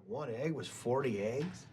One egg was 40 eggs?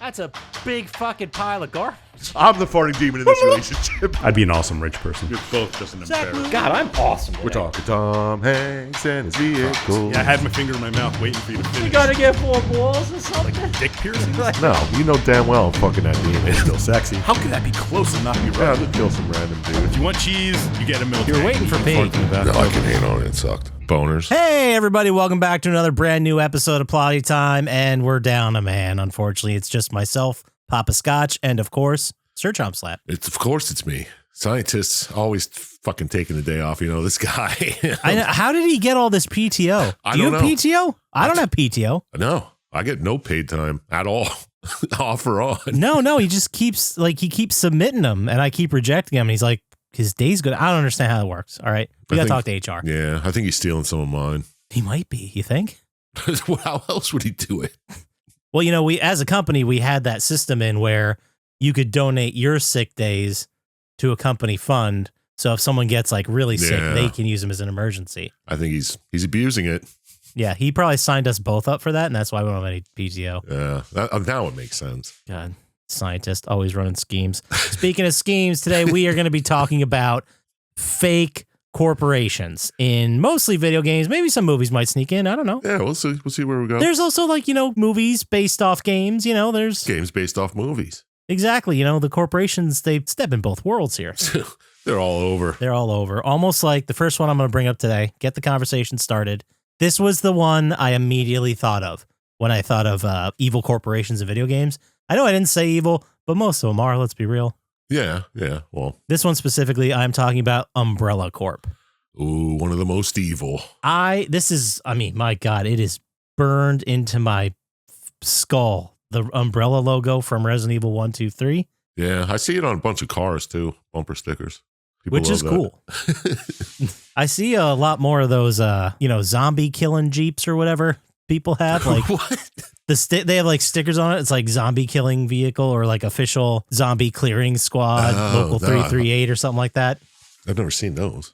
That's a big fucking pile of garbage. I'm the farting demon in this relationship. I'd be an awesome rich person. You're both just an embarrassment. God, I'm awesome. We're talking Tom Hanks and his vehicle. Yeah, I had my finger in my mouth waiting for you to finish. You gotta get 4 balls or something. Like dick piercing? No, you know damn well I'm fucking that demon. It's still sexy. How could that be close and not be Yeah, right? I'll just kill some random dude. If you want cheese, you get a milk. You're waiting for me. No, I can hate on it. It sucked. Boners. Hey, everybody, welcome back to another brand new episode of Plotty Time, and we're down a man, unfortunately. It's just myself, Poppascotch, and of course, Sir Chump Slap. Of course it's me. Scientists always fucking taking the day off. You know, this guy. I know, how did he get all this PTO? I Do you don't have know. PTO? I don't have PTO. No, I get no paid time at all. Off or on. No, he just keeps submitting them, and I keep rejecting him, and he's like, his day's good. I don't understand how it works. All right. We got to talk to HR. Yeah, I think he's stealing some of mine. He might be, you think? How else would he do it? Well, you know, we as a company, we had that system in where you could donate your sick days to a company fund. So if someone gets like really sick, Yeah. they can use them as an emergency. I think he's abusing it. Yeah, he probably signed us both up for that, and that's why we don't have any PTO. Yeah, now it makes sense. God, scientist always running schemes. Speaking of schemes, today we are going to be talking about fake corporations in mostly video games. Maybe some movies might sneak in. I don't know. Yeah, we'll see. We'll see where we go. There's also movies based off games. There's Games based off movies. exactly. The corporations, they step in both worlds here. They're all over. They're all over. Almost like the first one I'm going to bring up today. Get the conversation started. This was the one I immediately thought of when I thought of evil corporations in video games. I know I didn't say evil, but most of them are, let's be real. Yeah. Well, This one specifically, I'm talking about Umbrella Corp. ooh, one of the most evil. My God, it is burned into my skull. The Umbrella logo from Resident Evil 1, 2, 3. Yeah, I see it on a bunch of cars too. Bumper stickers. People Which love is that. cool. I see a lot more of those, zombie killing Jeeps or whatever people have. Like What? they have like stickers on it. It's like zombie killing vehicle or like official zombie clearing squad, Oh, local 338 or something like that. I've never seen those.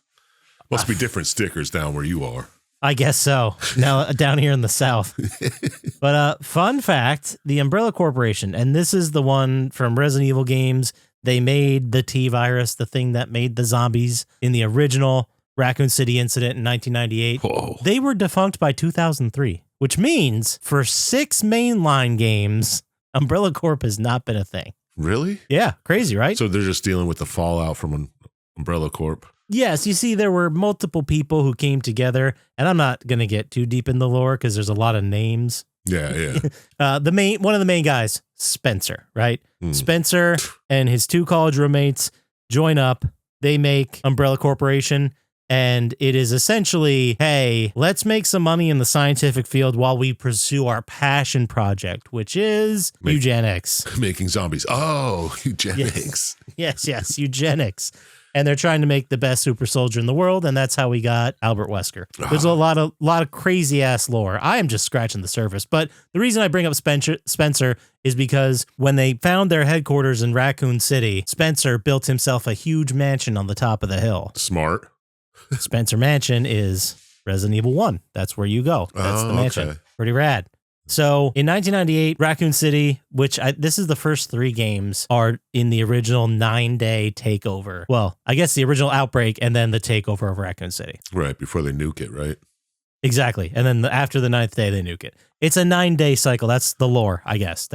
Must be different stickers down where you are. I guess so. Now down here in the South. But fun fact, the Umbrella Corporation, and this is the one from Resident Evil games. They made the T-virus, the thing that made the zombies in the original Raccoon City incident in 1998. Whoa. They were defunct by 2003, which means for 6 mainline games, Umbrella Corp has not been a thing. Really? Yeah, crazy, right? So they're just dealing with the fallout from an Umbrella Corp. Yes, you see, there were multiple people who came together, and I'm not going to get too deep in the lore because there's a lot of names. Yeah. One of the main guys, Spencer, right? Spencer and his 2 college roommates join up. They make Umbrella Corporation, and it is essentially, hey, let's make some money in the scientific field while we pursue our passion project, which is eugenics. Making zombies. Oh, eugenics. Yes, eugenics. And they're trying to make the best super soldier in the world, and that's how we got Albert Wesker. There's a lot of crazy ass lore. I am just scratching the surface, but the reason I bring up Spencer is because when they found their headquarters in Raccoon City, Spencer built himself a huge mansion on the top of the hill. Smart. Spencer Mansion is Resident Evil 1. That's where you go. That's the mansion. Okay. Pretty rad. So in 1998, Raccoon City, which this is the first 3 games, are in the original 9-day takeover. Well, I guess the original outbreak and then the takeover of Raccoon City. Right, before they nuke it, right? Exactly. And then after the 9th day, they nuke it. It's a 9-day cycle. That's the lore, I guess.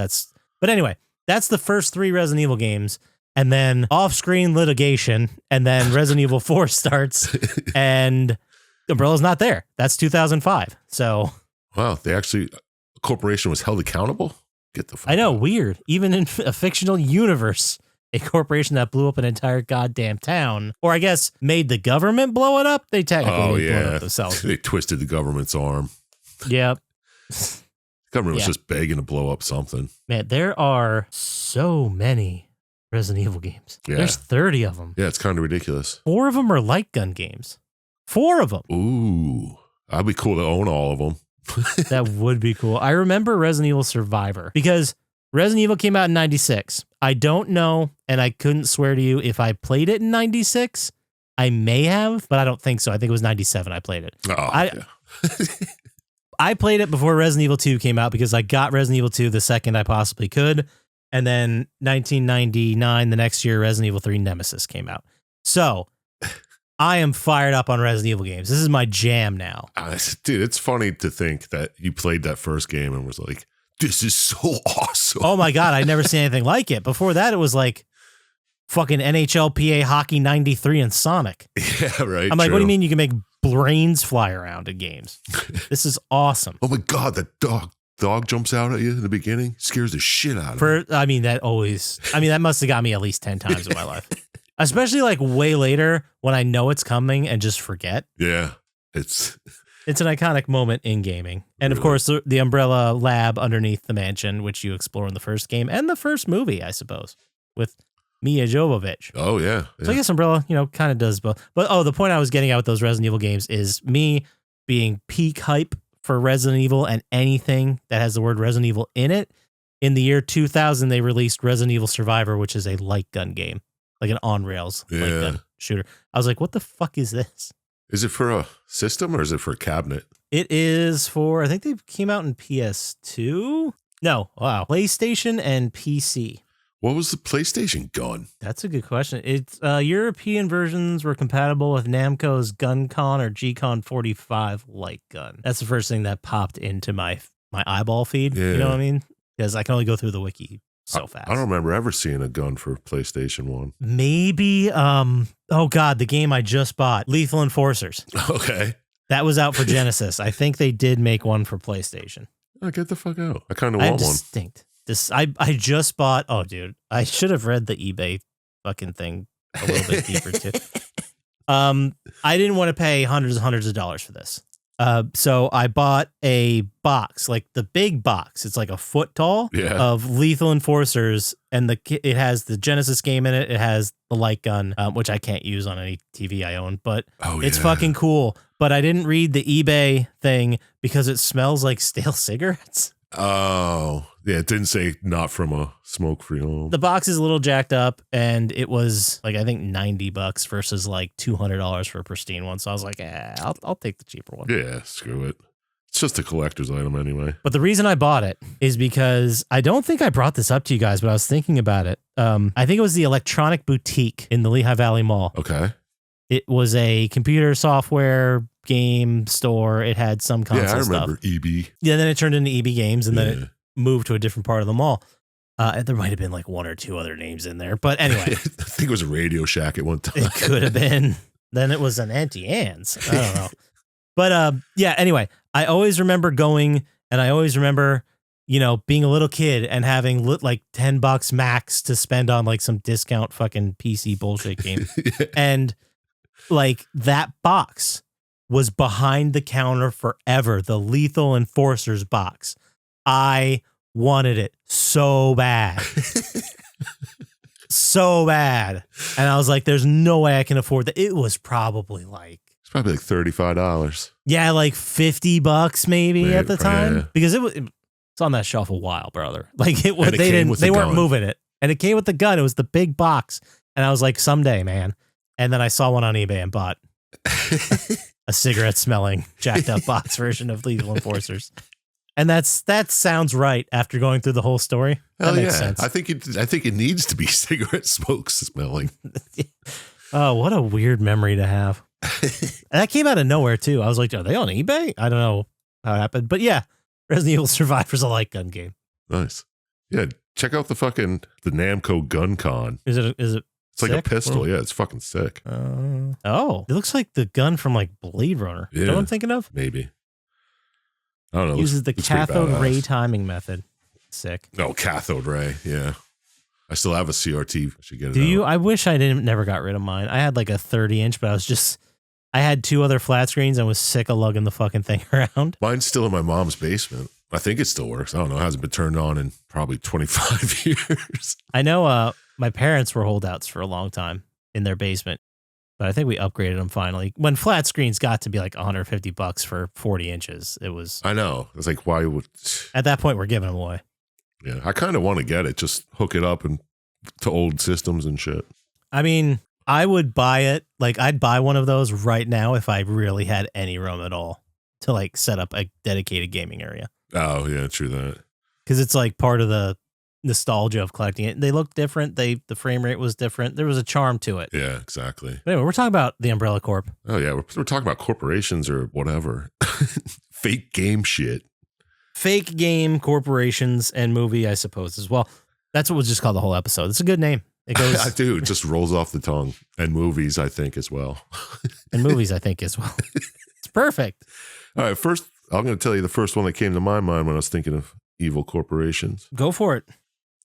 But anyway, that's the first 3 Resident Evil games. And then off-screen litigation. And then Resident Evil 4 starts and Umbrella's not there. That's 2005. So... Wow, corporation was held accountable? Get the fuck I know, out. weird. Even in a fictional universe, a corporation that blew up an entire goddamn town, or I guess made the government blow it up, they technically blew it up themselves. They twisted the government's arm. Yep. Government was just begging to blow up something. Man, there are so many Resident Evil games. Yeah. There's 30 of them. Yeah, it's kind of ridiculous. 4 of them are light gun games. 4 of them. Ooh, that'd be cool to own all of them. That would be cool. I remember Resident Evil Survivor because Resident Evil came out in 96. I don't know, and I couldn't swear to you if I played it in 96. I may have, but I don't think so. I think it was 97 I played it. Oh, I I played it before Resident Evil 2 came out because I got Resident Evil 2 the second I possibly could. And then 1999, the next year, Resident Evil 3 Nemesis came out. So I am fired up on Resident Evil games. This is my jam now. Dude, it's funny to think that you played that first game and was like, this is so awesome. Oh my God, I'd never seen anything like it. Before that, it was like fucking NHLPA Hockey 93 and Sonic. Yeah, right. I'm like, true. what do you mean you can make brains fly around in games? This is awesome. Oh my God, the dog jumps out at you in the beginning, scares the shit out of me. That must have got me at least 10 times in my life. Especially like way later when I know it's coming and just forget. Yeah, it's an iconic moment in gaming. And of Really? course, the Umbrella lab underneath the mansion, which you explore in the first game and the first movie, I suppose, with Mia Jovovich. Oh yeah. So I guess Umbrella, kind of does both. But the point I was getting at with those Resident Evil games is me being peak hype for Resident Evil and anything that has the word Resident Evil in it. In the year 2000, they released Resident Evil Survivor, which is a light gun game, like an on-rails light gun shooter. I was like, what the fuck is this? Is it for a system or is it for a cabinet? It is for, I think they came out in PS2. No, wow. PlayStation and PC. What was the PlayStation gun? That's a good question. It's European versions were compatible with Namco's GunCon or GCon 45 light gun. That's the first thing that popped into my eyeball feed. Yeah. You know what I mean? Because I can only go through the wiki so fast. I don't remember ever seeing a gun for PlayStation 1. Maybe, oh God, the game I just bought, Lethal Enforcers. Okay. That was out for Genesis. I think they did make one for PlayStation. Oh, get the fuck out. I kind of I have want one. distinct. I just bought. Oh, dude, I should have read the eBay fucking thing a little bit deeper too. I didn't want to pay hundreds of dollars for this. So I bought a box, like the big box. It's like a foot tall of Lethal Enforcers, and it has the Genesis game in it. It has the light gun, which I can't use on any TV I own, but it's fucking cool. But I didn't read the eBay thing because it smells like stale cigarettes. Oh, yeah. It didn't say not from a smoke-free home. The box is a little jacked up, and it was like, I think $90 versus like $200 for a pristine one. So I was like, I'll take the cheaper one. Yeah, screw it. It's just a collector's item anyway. But the reason I bought it is because I don't think I brought this up to you guys, but I was thinking about it. I think it was the Electronic Boutique in the Lehigh Valley Mall. Okay. It was a computer software game store. It had some console stuff. Yeah, I remember EB. Yeah, then it turned into EB Games, and then it moved to a different part of the mall. And there might have been like one or two other names in there. But anyway. I think it was a Radio Shack at one time. It could have been. Then it was an Auntie Anne's. I don't know. But yeah, anyway, I always remember going, and I always remember, being a little kid and having like $10 max to spend on like some discount fucking PC bullshit game. And like that box was behind the counter forever. The Lethal Enforcers box. I wanted it so bad. So bad. And I was like, there's no way I can afford that. It was probably like, It's probably like $35. yeah, like $50 maybe at the time. Yeah. Because it's on that shelf a while, brother. Like it was, And it came with they the weren't gun. moving it. And it came with the gun. It was the big box. And I was like, someday, man. And then I saw one on eBay and bought a cigarette smelling jacked up box version of Lethal Enforcers. And that sounds right after going through the whole story. That makes sense. I think it needs to be cigarette smoke smelling. Oh, what a weird memory to have. And that came out of nowhere too. I was like, are they on eBay? I don't know how it happened. But yeah, Resident Evil Survivor's a light gun game. Nice. Yeah, check out the Namco Gun Con. Is it It's like a sick? pistol. Yeah, it's fucking sick. Oh, it looks like the gun from like Blade Runner. You know Yeah. what I'm thinking of? Maybe. I don't know. Uses the looks pretty cathode badass. ray timing method. Sick. No, cathode ray. Yeah. I still have a CRT. I should get it Do you? out. I wish I never got rid of mine. I had like a 30-inch, but I had two other flat screens and was sick of lugging the fucking thing around. Mine's still in my mom's basement. I think it still works. I don't know. It hasn't been turned on in probably 25 years. I know my parents were holdouts for a long time in their basement, but I think we upgraded them finally. When flat screens got to be like $150 for 40 inches, it was, I know. It's like, why would... at that point, we're giving them away. Yeah, I kind of want to get it. Just hook it up to old systems and shit. I mean, I would buy it. Like, I'd buy one of those right now if I really had any room at all. to like set up a dedicated gaming area. Oh yeah, true that. Because it's like part of the nostalgia of collecting it. They look different. The frame rate was different. There was a charm to it. Yeah, exactly. But anyway, we're talking about the Umbrella Corp. Oh yeah, we're talking about corporations or whatever. Fake game shit. Fake game, corporations, and movie, I suppose, as well. That's what was just called the whole episode. It's a good name. It goes. Dude, it just rolls off the tongue. And movies, I think, as well. And movies, I think, as well. It's perfect. All right, first, I'm going to tell you the first one that came to my mind when I was thinking of evil corporations. Go for it.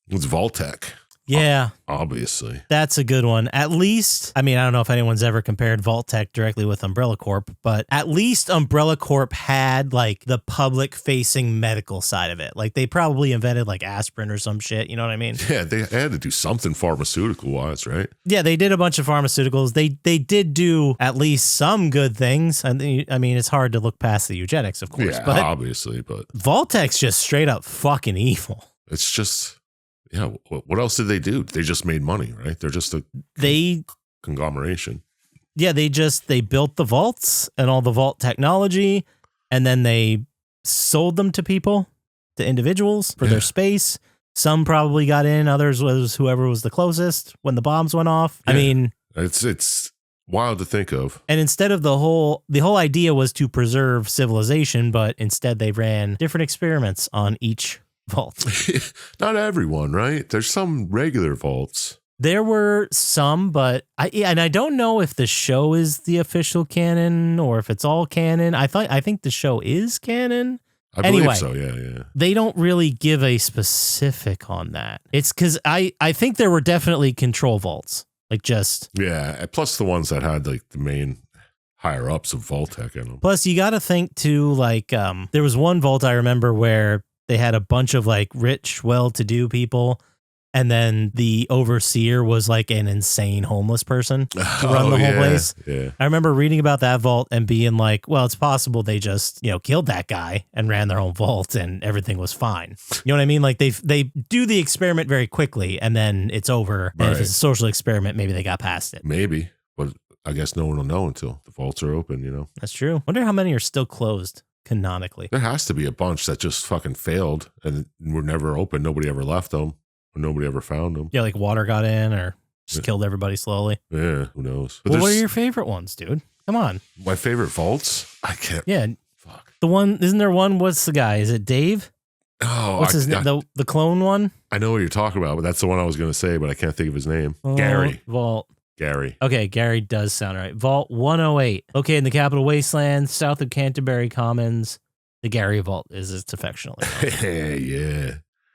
It's Vault-Tec. Yeah. Obviously. That's a good one. At least, I mean, I don't know if anyone's ever compared Vault-Tec directly with Umbrella Corp, but at least Umbrella Corp had like the public facing medical side of it. Like they probably invented like aspirin or some shit. You know what I mean? Yeah, they had to do something pharmaceutical wise, right? Yeah, they did a bunch of pharmaceuticals. They did do at least some good things. I mean, it's hard to look past the eugenics, of course. Yeah, but obviously, but Vault-Tec's just straight up fucking evil. it's just, yeah, what else did they do? They just made money, right? They're just a conglomeration. Yeah, they built the vaults and all the vault technology, and then they sold them to people, to individuals for their space. Some probably got in, others was whoever was the closest when the bombs went off. Yeah. I mean, it's wild to think of. and instead of the whole idea was to preserve civilization, but instead they ran different experiments on each vault. Not everyone, right? There's some regular vaults. There were some, but I don't know if the show is the official canon or if it's all canon. I think the show is canon. I believe Anyway. so, yeah. They don't really give a specific on that. It's because I think there were definitely control vaults, like just. Yeah, plus the ones that had like the main higher ups of Vault-Tec in them. Plus, you got to think too, like there was one vault I remember where they had a bunch of like rich, well-to-do people. And then the overseer was like an insane homeless person to run the whole place. Yeah. I remember reading about that vault and being like, well, it's possible they just, killed that guy and ran their own vault and everything was fine. You know what I mean? Like they do the experiment very quickly and then it's over. And if it's a social experiment, maybe they got past it. Maybe, but I guess no one will know until the vaults are open, That's true. Wonder how many are still closed canonically. There has to be a bunch that just fucking failed and were never open. Nobody ever left them. Nobody ever found them. Yeah, like water got in or just killed everybody slowly. Yeah, who knows? But Well, what are your favorite ones, dude? Come on. My favorite vaults? I can't. Yeah. Fuck. The one, isn't there one? What's the guy? Is it Dave? Oh, What's his name? The clone one? I know what you're talking about, but that's the one I was going to say, but I can't think of his name. Gary. Vault. Gary. Okay, Gary does sound right. Vault 108. Located in the Capital Wasteland, south of Canterbury Commons. The Gary Vault is its affectionately known. Yeah.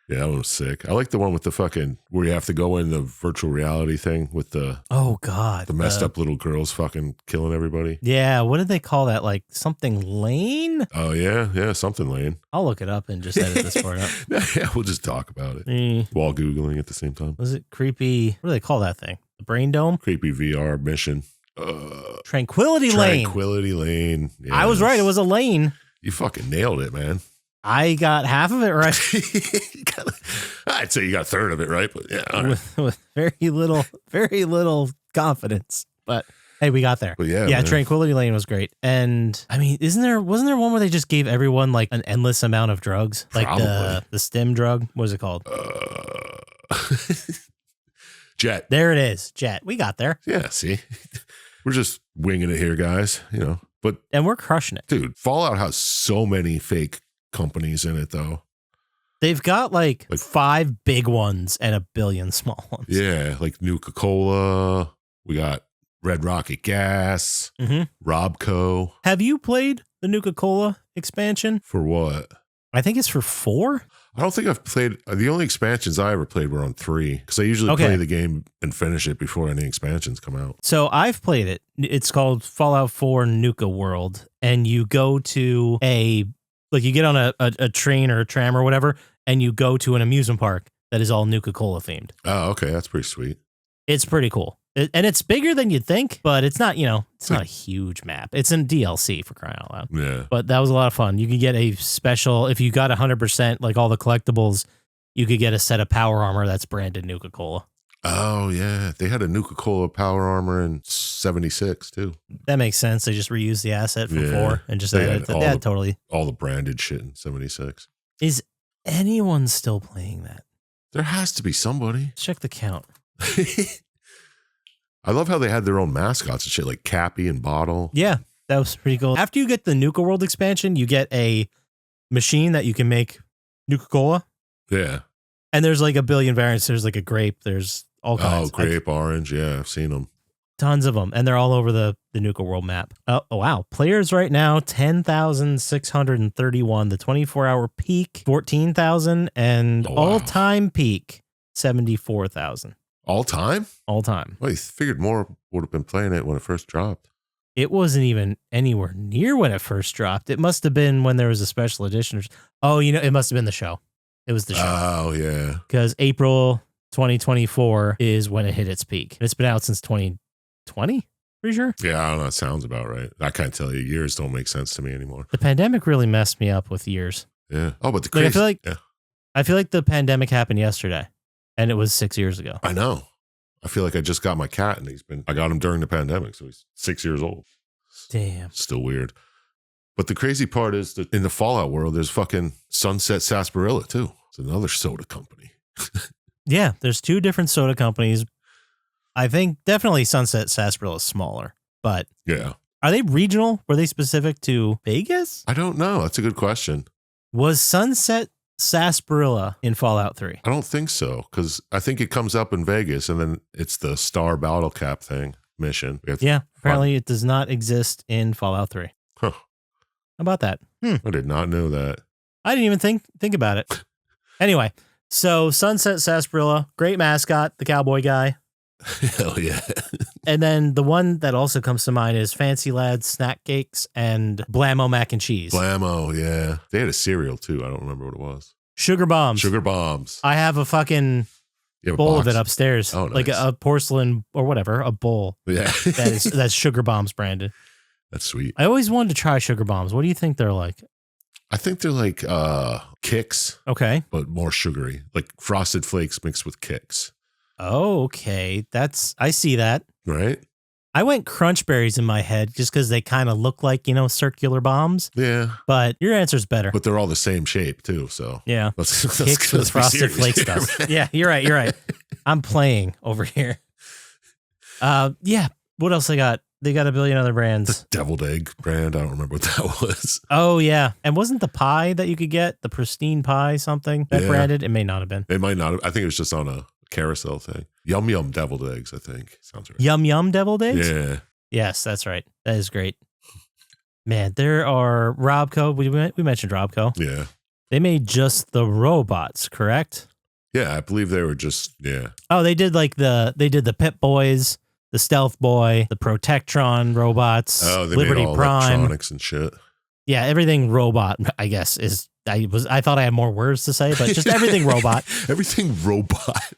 Yeah, that one was sick. I like the one with the fucking, where you have to go in the virtual reality thing with the Oh, God. the messed up little girls fucking killing everybody. Yeah, what did they call that? Like something lane? Oh, yeah, something lane. I'll look it up and just edit this part up. Yeah, we'll just talk about it while Googling at the same time. Was it creepy? What do they call that thing? The Brain Dome? Creepy VR mission. Tranquility Lane. Tranquility Lane. Yes. I was right. It was a lane. You fucking nailed it, man. I got half of it right. I'd say you got a third of it right, but yeah. All right. with very little confidence. But hey, we got there. But yeah, yeah. man. Tranquility Lane was great. And I mean, wasn't there one where they just gave everyone like an endless amount of drugs, like the stim drug? What is it called? Jet. There it is. Jet. We got there. Yeah. See, we're just winging it here, guys. And we're crushing it. Dude, Fallout has so many fake companies in it, though. They've got like 5 big ones and a billion small ones. Yeah, like Nuka-Cola. We got Red Rocket Gas, Robco. Have you played the Nuka-Cola expansion? For what? I think it's for 4. I don't think I've played. The only expansions I ever played were on 3, because I usually play the game and finish it before any expansions come out. So I've played it. It's called Fallout 4 Nuka World, and you go to you get on a train or a tram or whatever, and you go to an amusement park that is all Nuka-Cola themed. Oh, okay. That's pretty sweet. It's pretty cool. And it's bigger than you'd think, but it's not, it's not a huge map. It's in DLC, for crying out loud. Yeah. But that was a lot of fun. You could get a special, if you got 100%, like all the collectibles, you could get a set of power armor that's branded Nuka-Cola. Oh yeah, they had a Nuka-Cola Power Armor in '76 too. That makes sense. They just reused the asset from 4 and just They added had it. Yeah, totally. All the branded shit in '76. Is anyone still playing that? There has to be somebody. Let's check the count. I love how they had their own mascots and shit, like Cappy and Bottle. Yeah, that was pretty cool. After you get the Nuka World expansion, you get a machine that you can make Nuka-Cola. Yeah. And there's like a billion variants. There's like a grape. There's all kinds. Oh, grape, orange. Yeah, I've seen them. Tons of them. And they're all over the Nuka World map. Oh, wow. Players right now, 10,631. The 24-hour peak, 14,000. And all-time peak, 74,000. All time? All time. Well, you figured more would have been playing it when it first dropped. It wasn't even anywhere near when it first dropped. It must have been when there was a special edition. Oh, it must have been the show. It was the show. Oh, yeah. Because April 2024 is when it hit its peak. It's been out since 2020, pretty sure. Yeah, I don't know. It sounds about right. I can't tell you. Years don't make sense to me anymore. The pandemic really messed me up with years. Yeah. Oh, but the crazy... I feel like the pandemic happened yesterday, and it was 6 years ago. I know. I feel like I just got my cat, and I got him during the pandemic, so he's 6 years old. Damn. Still weird. But the crazy part is that in the Fallout world, there's fucking Sunset Sarsaparilla, too. It's another soda company. Yeah, there's 2 different soda companies. I think definitely Sunset Sarsaparilla is smaller, but yeah. Are they regional? Were they specific to Vegas? I don't know. That's a good question. Was Sunset Sarsaparilla in Fallout 3? I don't think so, because I think it comes up in Vegas, and then it's the Star Battle Cap thing, mission. Yeah, apparently it does not exist in Fallout 3. Huh. How about that? I did not know that. I didn't even think about it. Anyway, so Sunset Sarsaparilla, great mascot, the cowboy guy. Hell yeah. And then the one that also comes to mind is Fancy Lads Snack Cakes and Blammo Mac and Cheese. Blammo, yeah. They had a cereal too. I don't remember what it was. Sugar Bombs. Sugar Bombs. I have a fucking bowl of it upstairs. Oh, nice. Like a porcelain or whatever, a bowl. Yeah. that's Sugar Bombs branded. That's sweet. I always wanted to try Sugar Bombs. What do you think they're like? I think they're like Kicks. Okay. But more sugary. Like Frosted Flakes mixed with Kicks. Oh, okay. I see that. Right? I went Crunch Berries in my head just because they kind of look like, circular bombs. Yeah. But your answer's better. But they're all the same shape too, so. Yeah. Let's Kicks with Frosted Flakes stuff. Yeah, you're right. I'm playing over here. Yeah. What else they got? They got a billion other brands. The deviled egg brand. I don't remember what that was. Oh, yeah. And wasn't the pie that you could get, the pristine pie something that branded? It may not have been. It might not have. I think it was just on a carousel thing. Yum Yum deviled eggs, I think. Sounds right. Yum Yum deviled eggs? Yeah. Yes, that's right. That is great. Man, there are Robco. We mentioned Robco. Yeah. They made just the robots, correct? Yeah, I believe they were just, yeah. Oh, they did the Pip Boys, the Stealth Boy, the Protectron robots, Oh, they Liberty made all Prime. electronics and shit. Yeah, everything robot, I guess, is I thought I had more words to say, but just everything robot. Everything robot.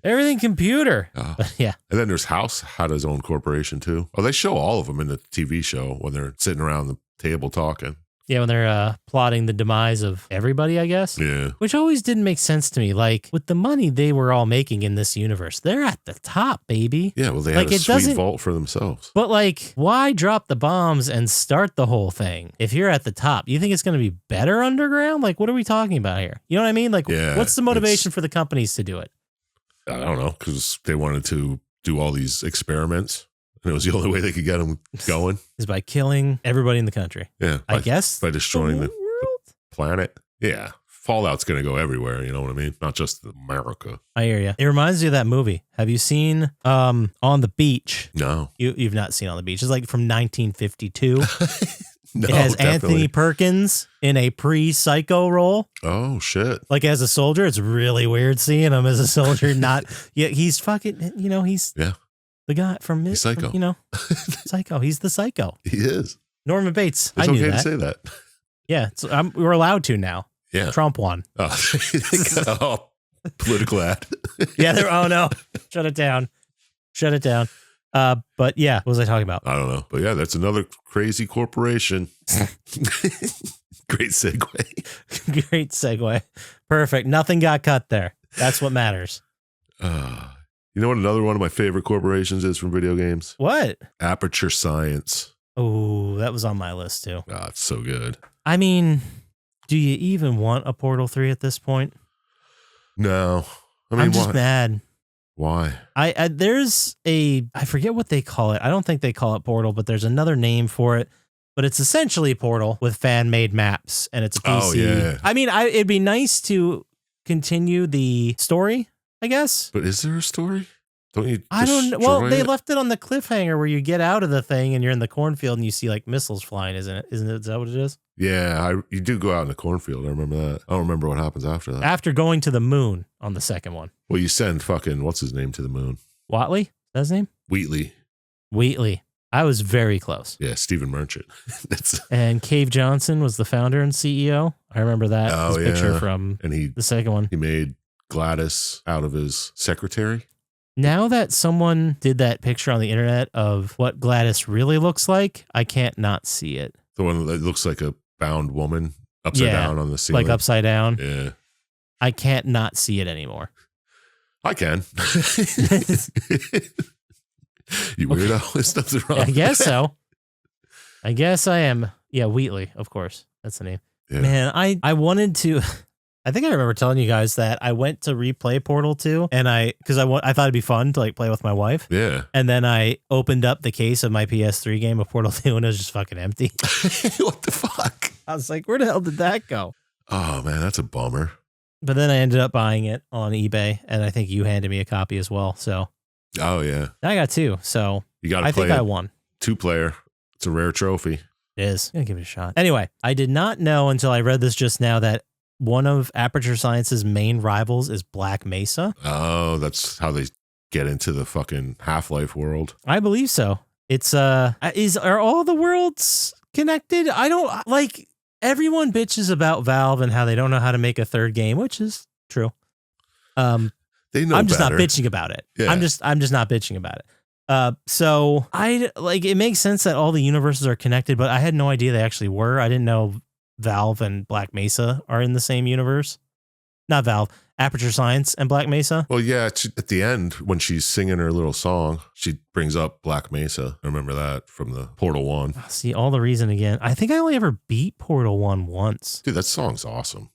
Everything computer. Oh. Yeah. And then there's House had his own corporation too. Oh, they show all of them in the TV show when they're sitting around the table talking. Yeah, when they're plotting the demise of everybody, I guess. Yeah. Which always didn't make sense to me. Like, with the money they were all making in this universe, they're at the top, baby. Yeah, well, they had a sweet vault for themselves. But, like, why drop the bombs and start the whole thing if you're at the top? You think it's going to be better underground? Like, what are we talking about here? You know what I mean? Like, what's the motivation for the companies to do it? I don't know, because they wanted to do all these experiments. And it was the only way they could get them going. Is by killing everybody in the country. Yeah. I guess. By destroying the world? planet. Yeah. Fallout's going to go everywhere. You know what I mean? Not just America. I hear you. It reminds me of that movie. Have you seen On the Beach? No. You've not seen On the Beach. It's like from 1952. No, it has definitely. Anthony Perkins in a pre-Psycho role. Oh, shit. Like as a soldier. It's really weird seeing him as a soldier. He's fucking, he's... Yeah. The guy from He's Psycho. Psycho. He's the Psycho. He is. Norman Bates. It's I knew okay that. to say that. Yeah, we're allowed to now. Yeah. Trump won. Oh, political ad. Yeah. Oh no. Shut it down. But yeah, what was I talking about? I don't know. But yeah, that's another crazy corporation. Great segue. Great segue. Perfect. Nothing got cut there. That's what matters. You know what another one of my favorite corporations is from video games? What? Aperture Science. Oh, that was on my list too. Ah, it's so good. I mean, do you even want a Portal 3 at this point? No. I mean, I'm just why? mad. Why? There's I forget what they call it. I don't think they call it Portal, but there's another name for it. But it's essentially Portal with fan-made maps, and it's a PC. Oh, yeah. I mean, it'd be nice to continue the story, I guess. But is there a story? Don't you? I don't know. Well, they destroy it? left it on the cliffhanger where you get out of the thing and you're in the cornfield and you see like missiles flying, isn't it? Is that what it is? Yeah, you do go out in the cornfield. I remember that. I don't remember what happens after that. After going to the moon on the second one. Well, you send fucking what's his name to the moon? Watley? Is that his name? Wheatley. I was very close. Yeah, Stephen Merchant. That's And Cave Johnson was the founder and CEO. I remember that Oh, his picture yeah. from and the second one. he made Gladys out of his secretary. Now that someone did that picture on the internet of what Gladys really looks like, I can't not see it. The one that looks like a bound woman upside Yeah, down on the ceiling. Like upside down. Yeah. I can't not see it anymore. I can. You weirdo. There's nothing wrong. I guess so. I guess I am. Yeah, Wheatley, of course. That's the name. Yeah. Man, I wanted to. I think I remember telling you guys that I went to replay Portal 2 and I thought it'd be fun to like play with my wife. Yeah. And then I opened up the case of my PS3 game of Portal 2 and it was just fucking empty. What the fuck? I was like, where the hell did that go? Oh man, that's a bummer. But then I ended up buying it on eBay and I think you handed me a copy as well. So Oh yeah. I got two. So You got to I play think I it. won. 2-player. It's a rare trophy. It is. I'm gonna give it a shot. Anyway, I did not know until I read this just now that one of Aperture Science's main rivals is Black Mesa. Oh, that's how they get into the fucking Half-Life world. I believe so. It's are all the worlds connected? I don't like everyone bitches about Valve and how they don't know how to make a third game, which is true. They know I'm just better. not bitching about it. Yeah. I'm just not bitching about it. So I like it makes sense that all the universes are connected, but I had no idea they actually were. I didn't know Valve and Black Mesa are in the same universe. Not Valve, Aperture Science and Black Mesa. Well, yeah, at the end when she's singing her little song, she brings up Black Mesa. I remember that from the Portal 1. See, all the reason again. I think I only ever beat Portal 1 once. Dude, that song's awesome.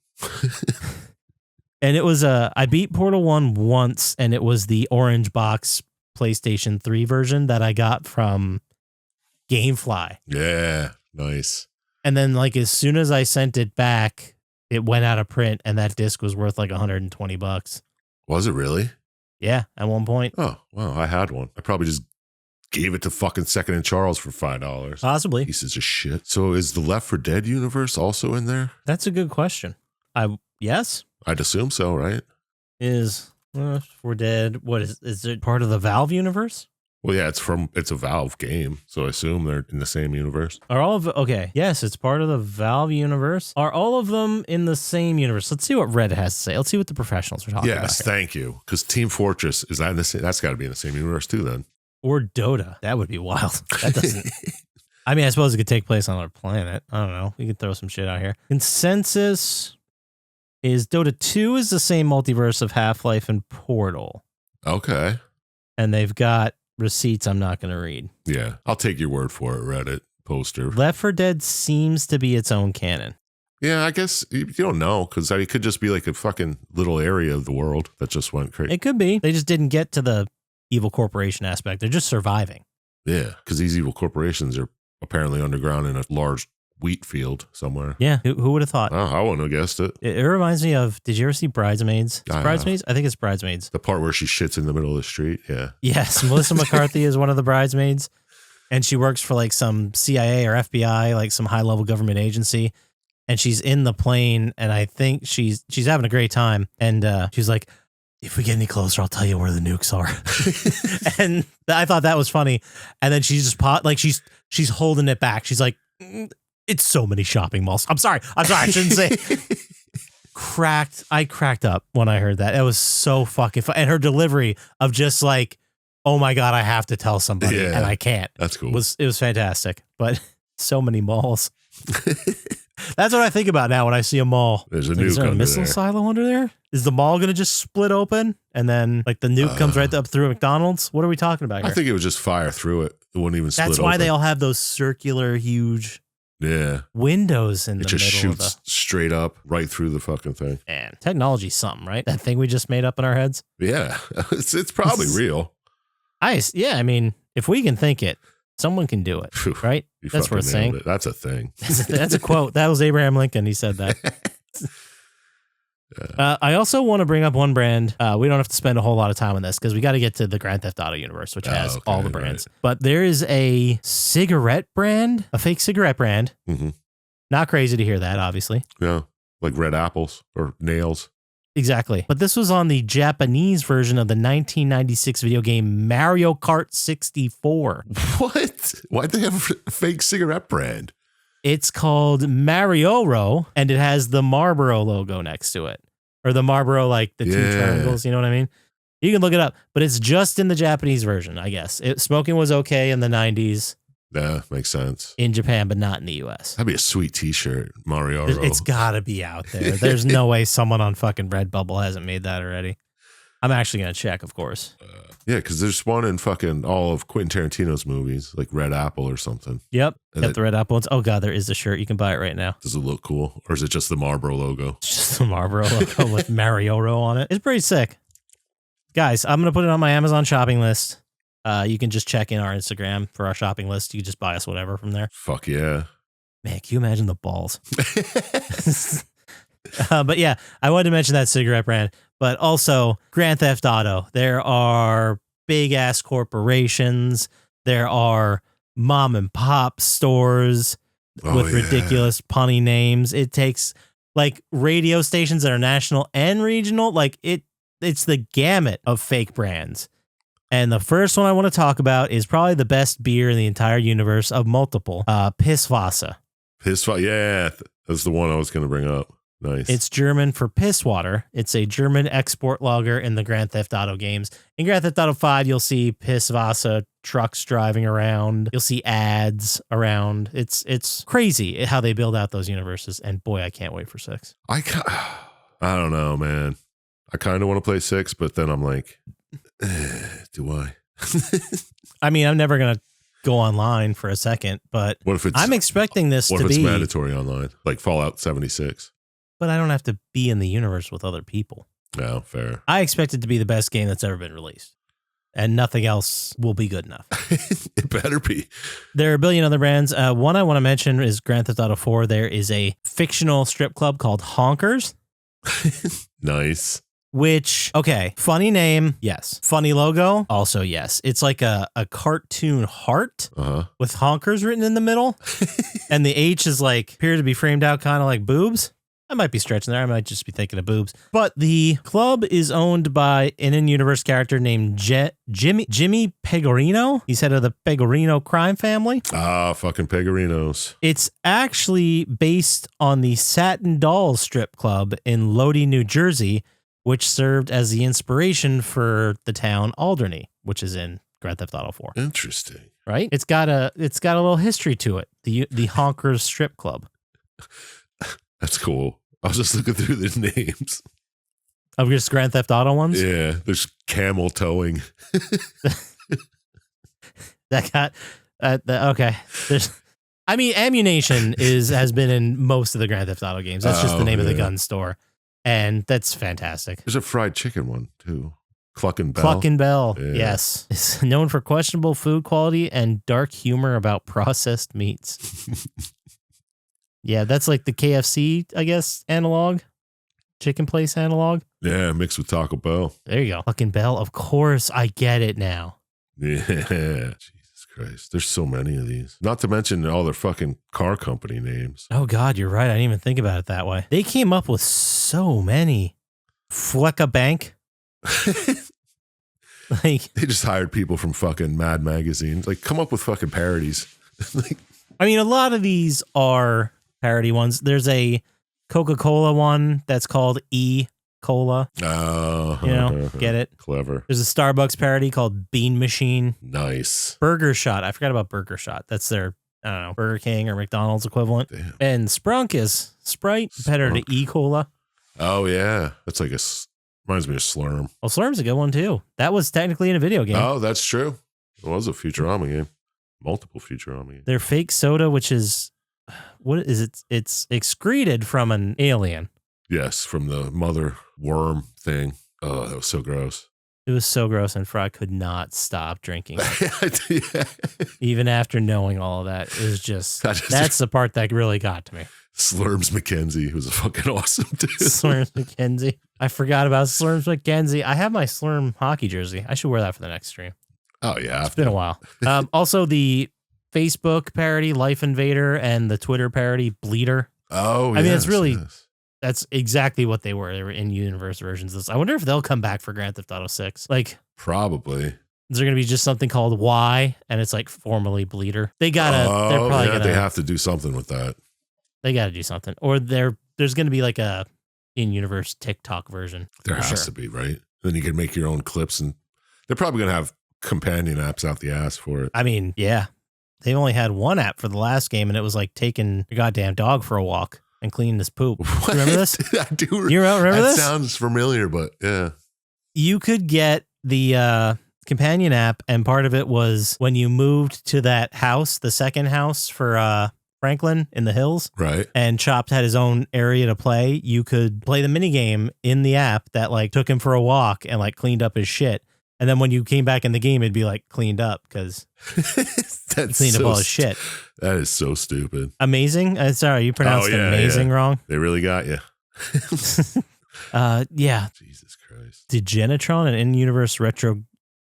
And it was I beat Portal 1 once, and it was the orange box PlayStation 3 version that I got from GameFly. Yeah, nice. And then like as soon as I sent it back, it went out of print and that disc was worth like $120. Was it really? Yeah, at one point. Oh, wow, I had one. I probably just gave it to fucking Second and Charles for $5. Possibly. Pieces of shit. So is the Left 4 Dead universe also in there? That's a good question. Yes. I'd assume so, right? Is We're Dead. What is it part of the Valve universe? Well, yeah, it's a Valve game, so I assume they're in the same universe. Are all of okay? Yes, it's part of the Valve universe. Are all of them in the same universe? Let's see what Reddit has to say. Let's see what the professionals are talking about. Yes, Here. thank you. Because Team Fortress is that in the same? That's got to be in the same universe too. Then Or Dota. That would be wild. That doesn't. I mean, I suppose it could take place on our planet. I don't know. We could throw some shit out here. Consensus is Dota 2 is the same multiverse of Half-Life and Portal, Okay, and they've got receipts I'm not going to read. yeah, I'll take your word for it. Reddit poster. Left 4 Dead seems to be its own canon. Yeah, I guess you don't know because it could just be like a fucking little area of the world that just went crazy. It could be. They just didn't get to the evil corporation aspect. They're just surviving. Yeah, because these evil corporations are apparently underground in a large wheat field somewhere. Yeah, who would have thought? Oh, I wouldn't have guessed it. It reminds me of, did you ever see Bridesmaids? I have. Bridesmaids? I think it's Bridesmaids. The part where she shits in the middle of the street. Yeah. Yes, Melissa McCarthy is one of the bridesmaids, and she works for like some CIA or FBI, like some high-level government agency, and she's in the plane, and I think she's having a great time, and she's like, if we get any closer, I'll tell you where the nukes are. And I thought that was funny, and then she's just she's holding it back. She's like, it's so many shopping malls. I'm sorry, I shouldn't say. I cracked up when I heard that. It was so fucking fun. And her delivery of just like, oh my God, I have to tell somebody Yeah. and I can't. That's cool. It was fantastic. But so many malls. That's what I think about now when I see a mall. There's a Like, is nuke there a under missile there. silo under there? Is the mall going to just split open and then like the nuke comes right up through McDonald's? What are we talking about here? I think it would just fire through it. It wouldn't even split That's why open. they all have those circular, huge Yeah. windows in It the just middle of shoots the. straight up right through the fucking thing. Man, technology's something, right? That thing we just made up in our heads. Yeah. It's probably real. Yeah, I mean, if we can think it, someone can do it, Phew, right? you That's fucking worth nailed saying. it. That's a thing. That's a quote. That was Abraham Lincoln. He said that. I also want to bring up one brand. We don't have to spend a whole lot of time on this because we got to get to the Grand Theft Auto universe, which has okay, all the brands. But there is a cigarette brand, a fake cigarette brand. Mm-hmm. Not crazy to hear that, obviously. Yeah. Like red apples or nails. Exactly. But this was on the Japanese version of the 1996 video game Mario Kart 64. What? Why'd they have a fake cigarette brand? It's called Marioro, and it has the Marlboro logo next to it. Or the Marlboro, like the two triangles, you know what I mean? You can look it up, but it's just in the Japanese version, I guess. Smoking was okay in the 90s Yeah, makes sense. in Japan, but not in the US. That'd be a sweet t-shirt, Mario. It's got to be out there. There's no way someone on fucking Redbubble hasn't made that already. I'm actually going to check, of course. Yeah, because there's one in fucking all of Quentin Tarantino's movies, like Red Apple or something. Yep. And Got the red apple ones. Oh, God, there is the shirt. You can buy it right now. Does it look cool? Or is it just the Marlboro logo? It's just the Marlboro logo with Marioro on it. It's pretty sick. Guys, I'm going to put it on my Amazon shopping list. You can just check in our Instagram for our shopping list. You can just buy us whatever from there. Fuck yeah. Man, can you imagine the balls? But yeah, I wanted to mention that cigarette brand, but also Grand Theft Auto. There are big ass corporations. There are mom and pop stores with ridiculous punny names. It takes like radio stations that are national and regional. Like it's the gamut of fake brands. And the first one I want to talk about is probably the best beer in the entire universe of multiple. Pisswasser. Yeah, that's the one I was going to bring up. Nice. It's German for piss water. It's a German export lager in the Grand Theft Auto games. In Grand Theft Auto 5, you'll see Pisswasser trucks driving around. You'll see ads around. It's crazy how they build out those universes. And boy, I can't wait for 6. I don't know, man. I kind of want to play 6, but then I'm like, do I? I mean, I'm never going to go online for a second, but What if it's I'm expecting this what to if it's be mandatory online, like Fallout 76? But I don't have to be in the universe with other people. No, fair. I expect it to be the best game that's ever been released. And nothing else will be good enough. It better be. There are a billion other brands. One I want to mention is Grand Theft Auto 4. There is a fictional strip club called Honkers. Nice. Which, okay, funny name, yes. Funny logo, also yes. It's like a cartoon heart Uh-huh. with honkers written in the middle. And the H is like, appear to be framed out kind of like boobs. I might be stretching there. I might just be thinking of boobs. But the club is owned by an in-universe character named Jimmy Pegorino. He's head of the Pegorino crime family. Ah, fucking Pegorinos. It's actually based on the Satin Dolls strip club in Lodi, New Jersey, which served as the inspiration for the town Alderney, which is in Grand Theft Auto 4. Interesting. Right? It's got a little history to it. The Honkers strip club. That's cool. I was just looking through the names. Of just Grand Theft Auto ones? Yeah, there's camel towing. That got okay. I mean, ammunition has been in most of the Grand Theft Auto games. That's just the name of the gun store, and that's fantastic. There's a fried chicken one too. Cluck and Bell. Cluck and Bell, Yeah. yes, it's known for questionable food quality and dark humor about processed meats. Yeah, that's like the KFC, I guess, analog, chicken place analog. Yeah, mixed with Taco Bell. There you go, Cluck and Bell. Of course, I get it now. Yeah. Jesus Christ. There's so many of these. Not to mention all their fucking car company names. Oh God, you're right. I didn't even think about it that way. They came up with so many. Flecka Bank. Like, They just hired people from fucking Mad Magazine. Like, come up with fucking parodies. Like, I mean, a lot of these are parody ones. There's a Coca-Cola one that's called E-Cola. oh, You know, get it? Clever. There's a Starbucks parody called Bean Machine. Nice. Burger Shot. I forgot about Burger Shot. That's their I don't know, Burger King or McDonald's equivalent. Damn. And Sprunk is Sprite, competitor to Sprunk. E. Cola. Oh yeah, that's like reminds me of Slurm. Well, Slurm's a good one too. That was technically in a video game. Oh, that's true. It was a Futurama game. Multiple Futurama games. Their fake soda, which is, what is it? It's excreted from an alien. Yes, from the mother worm thing. Oh, that was so gross. It was so gross, and Fry could not stop drinking it. Yeah. Even after knowing all of that. It was that's the part that really got to me. Slurms McKenzie was fucking awesome too. Slurms McKenzie. I forgot about Slurms McKenzie. I have my Slurm hockey jersey. I should wear that for the next stream. Oh yeah, It's been a while. Also, the Facebook parody Life Invader and the Twitter parody Bleeder. Oh, I mean, yes, it's really yes. that's exactly what they were. They were in-universe versions of this. I wonder if they'll come back for Grand Theft Auto 6. Like, Probably. is there going to be just something called Y and it's like formerly Bleeder? They gotta. they're probably gonna. They have to do something with that. They gotta do something, or there's going to be like a in-universe TikTok version. There has to be, right? Then you can make your own clips, and they're probably gonna have companion apps out the ass for it. I mean, yeah, they only had one app for the last game, and it was like taking your goddamn dog for a walk and cleaning his poop. What? You remember this? I do. You remember that this? Sounds familiar, but yeah. You could get the companion app, and part of it was when you moved to that house, the second house for Franklin in the hills, Right. and Chopped had his own area to play. You could play the minigame in the app that like took him for a walk and like cleaned up his shit. And then when you came back in the game, it'd be like cleaned up because That's cleaned up so all his shit. That is so stupid. Amazing. Sorry, you pronounced Oh, yeah, amazing wrong. They really got you. Yeah. Jesus Christ. Degenitron, an in-universe retro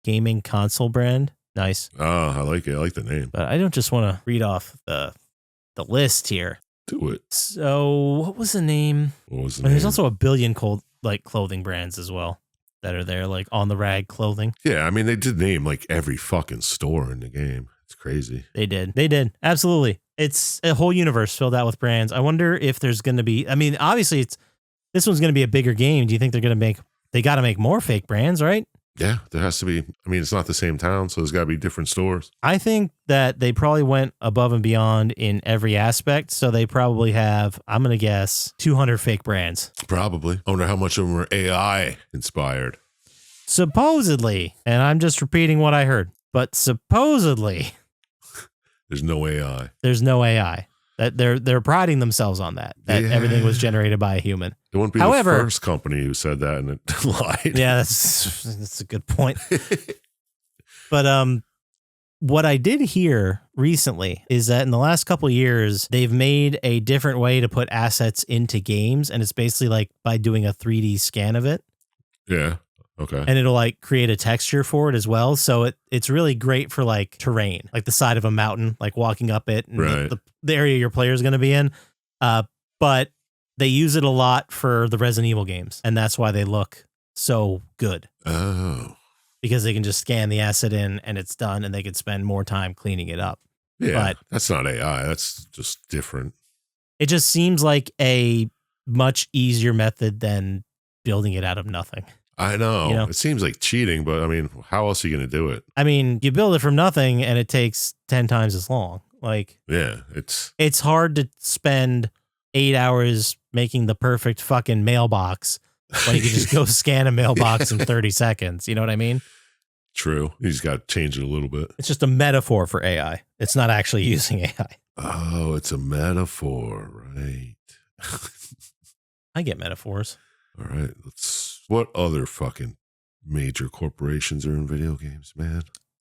gaming console brand. Nice. Oh, I like it. I like the name. But I don't just want to read off the list here. Do it. So what was the name? What was the There's name? also a billion clothing brands as well that are there, like on the rag clothing. Yeah, I mean, they did name like every fucking store in the game. It's crazy. They did. Absolutely. It's a whole universe filled out with brands. I wonder if there's going to be, I mean, obviously this one's going to be a bigger game. Do you think they got to make more fake brands, right? Yeah, there has to be. I mean, it's not the same town, so there's got to be different stores. I think that they probably went above and beyond in every aspect. So they probably have, I'm going to guess, 200 fake brands. Probably. I wonder how much of them are AI inspired. Supposedly, and I'm just repeating what I heard, but supposedly There's no AI. there's no AI. That they're priding themselves on that Yeah. everything was generated by a human. It wouldn't be However- the first company who said that and it lied. Yeah, that's a good point. But what I did hear recently is that in the last couple of years, they've made a different way to put assets into games, and it's basically like by doing a 3D scan of it, Yeah. Okay. and it'll like create a texture for it as well. So it's really great for like terrain, like the side of a mountain, like walking up it, and Right. the area your player is going to be in. But they use it a lot for the Resident Evil games, and that's why they look so good. Oh. Because they can just scan the asset in and it's done, and they can spend more time cleaning it up. Yeah. But- that's not AI. That's just different. It just seems like a much easier method than building it out of nothing. I know. You know? It seems like cheating, but I mean, how else are you going to do it? I mean, you build it from nothing and it takes 10 times as long. Like, Yeah. it's hard to spend 8 hours making the perfect fucking mailbox when you can just go scan a mailbox in 30 seconds. You know what I mean? True. You just got to change it a little bit. It's just a metaphor for AI. It's not actually using AI. Oh, it's a metaphor, right? I get metaphors. All right. What other fucking major corporations are in video games, man?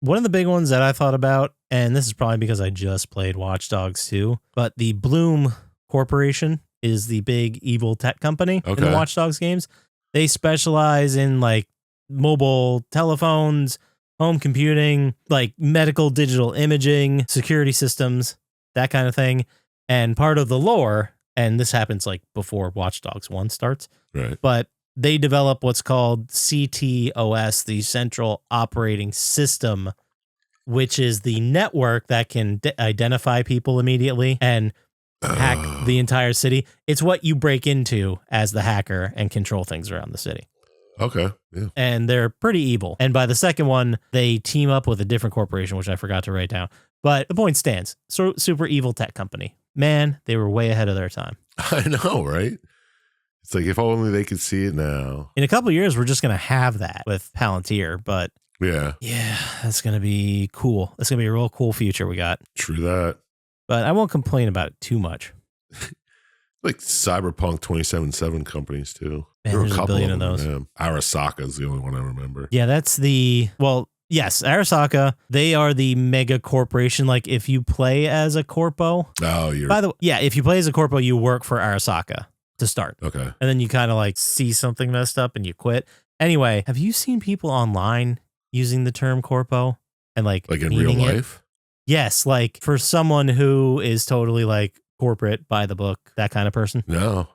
One of the big ones that I thought about, and this is probably because I just played Watch Dogs 2, but the Bloom Corporation is the big evil tech company in the Okay. Watch Dogs games. They specialize in like mobile telephones, home computing, like medical digital imaging, security systems, that kind of thing. And part of the lore, and this happens like before Watch Dogs 1 starts, Right. but they develop what's called CTOS, the Central Operating System, which is the network that can identify people immediately and hack the entire city. It's what you break into as the hacker and control things around the city. Okay. Yeah. and they're pretty evil. And by the second one, they team up with a different corporation, which I forgot to write down. But the point stands. So super evil tech company. Man, they were way ahead of their time. I know, right? It's like if only they could see it now. In a couple of years, we're just going to have that with Palantir. But Yeah. yeah, that's going to be cool. That's going to be a real cool future we got. True that. But I won't complain about it too much. Like Cyberpunk 2077 companies too. Man, There were there's a billion of those. them. Arasaka is the only one I remember. Yeah, that's the, well, yes, Arasaka, they are the mega corporation. Like if you play as a corpo, Oh, you're by the way, yeah, if you play as a corpo, you work for Arasaka to start. okay. And then you kind of like see something messed up and you quit. Anyway, have you seen people online using the term corpo and like Like in real meaning it? life? Yes, like for someone who is totally like corporate by the book, that kind of person. No,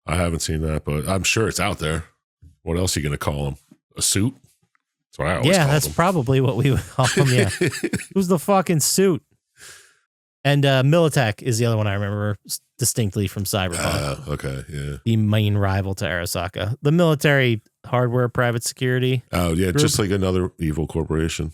I haven't seen that, but I'm sure it's out there. What else are you going to call them? A suit? That's what I always Yeah, call that's them. probably what we would call them. Yeah. Who's the fucking suit? And Militech is the other one I remember distinctly from Cyberpunk. Okay, yeah. The main rival to Arasaka. The military hardware private security. Oh, yeah, Group. just like another evil corporation.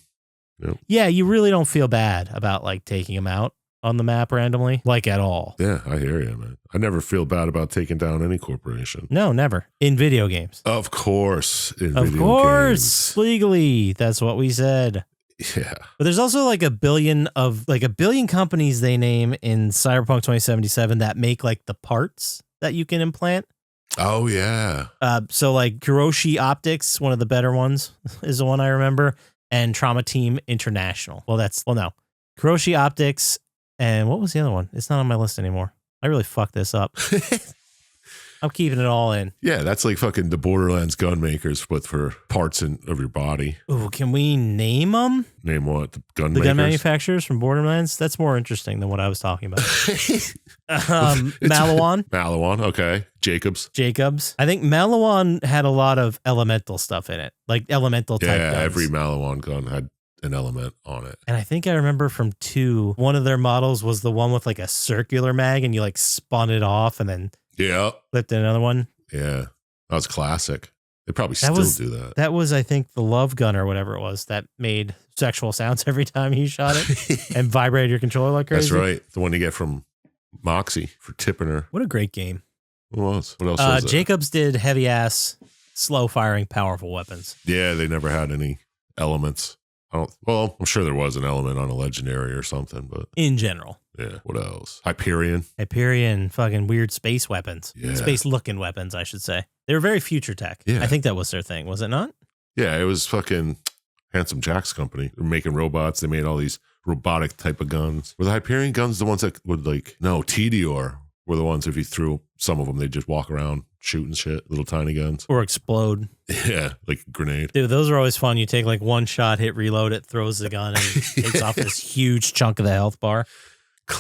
Yeah, you really don't feel bad about like taking them out on the map randomly, like at all. Yeah, I hear you, man. I never feel bad about taking down any corporation. No, never. In video games. Of course. In Of video course. Legally. That's what we said. games. Yeah. But there's also like a billion companies they name in Cyberpunk 2077 that make like the parts that you can implant. Oh, yeah. So like Kuroshi Optics, one of the better ones, is the one I remember, and Trauma Team International. No. Kuroshi Optics, and what was the other one? It's not on my list anymore. I really fucked this up. I'm keeping it all in. Yeah, that's like fucking the Borderlands gun makers, but for parts of your body. Ooh, can we name them? Name what? The gun The makers? gun manufacturers from Borderlands? That's more interesting than what I was talking about. Malawan. Malawan, okay. Jacobs. I think Malawan had a lot of elemental stuff in it, like elemental type Yeah, guns. every Malawan gun had an element on it. And I think I remember from 2, one of their models was the one with like a circular mag and you like spun it off and then Yeah. flipped another one. Yeah. That was classic. They probably That still was- do that. That was, I think, the love gun or whatever it was that made sexual sounds every time you shot it and vibrated your controller like crazy. That's right. The one you get from Moxie for tipping her. What a great game. What else? What else was there? Jacobs did heavy ass, slow firing, powerful weapons. Yeah, they never had any elements. Well, I'm sure there was an element on a legendary or something, but In general. yeah. What else? Hyperion. Hyperion, fucking weird space weapons. Yeah. Space looking weapons, I should say. They were very future tech. Yeah. I think that was their thing, was it not? Yeah, it was fucking Handsome Jack's company. They're making robots. They made all these robotic type of guns. Were the Hyperion guns the ones that would Tedior were the ones if you threw some of them, they'd just walk around shooting shit, little tiny guns. Or explode. Yeah, like a grenade. Dude, those are always fun. You take like one shot, hit reload it, throws the gun, and takes off this huge chunk of the health bar.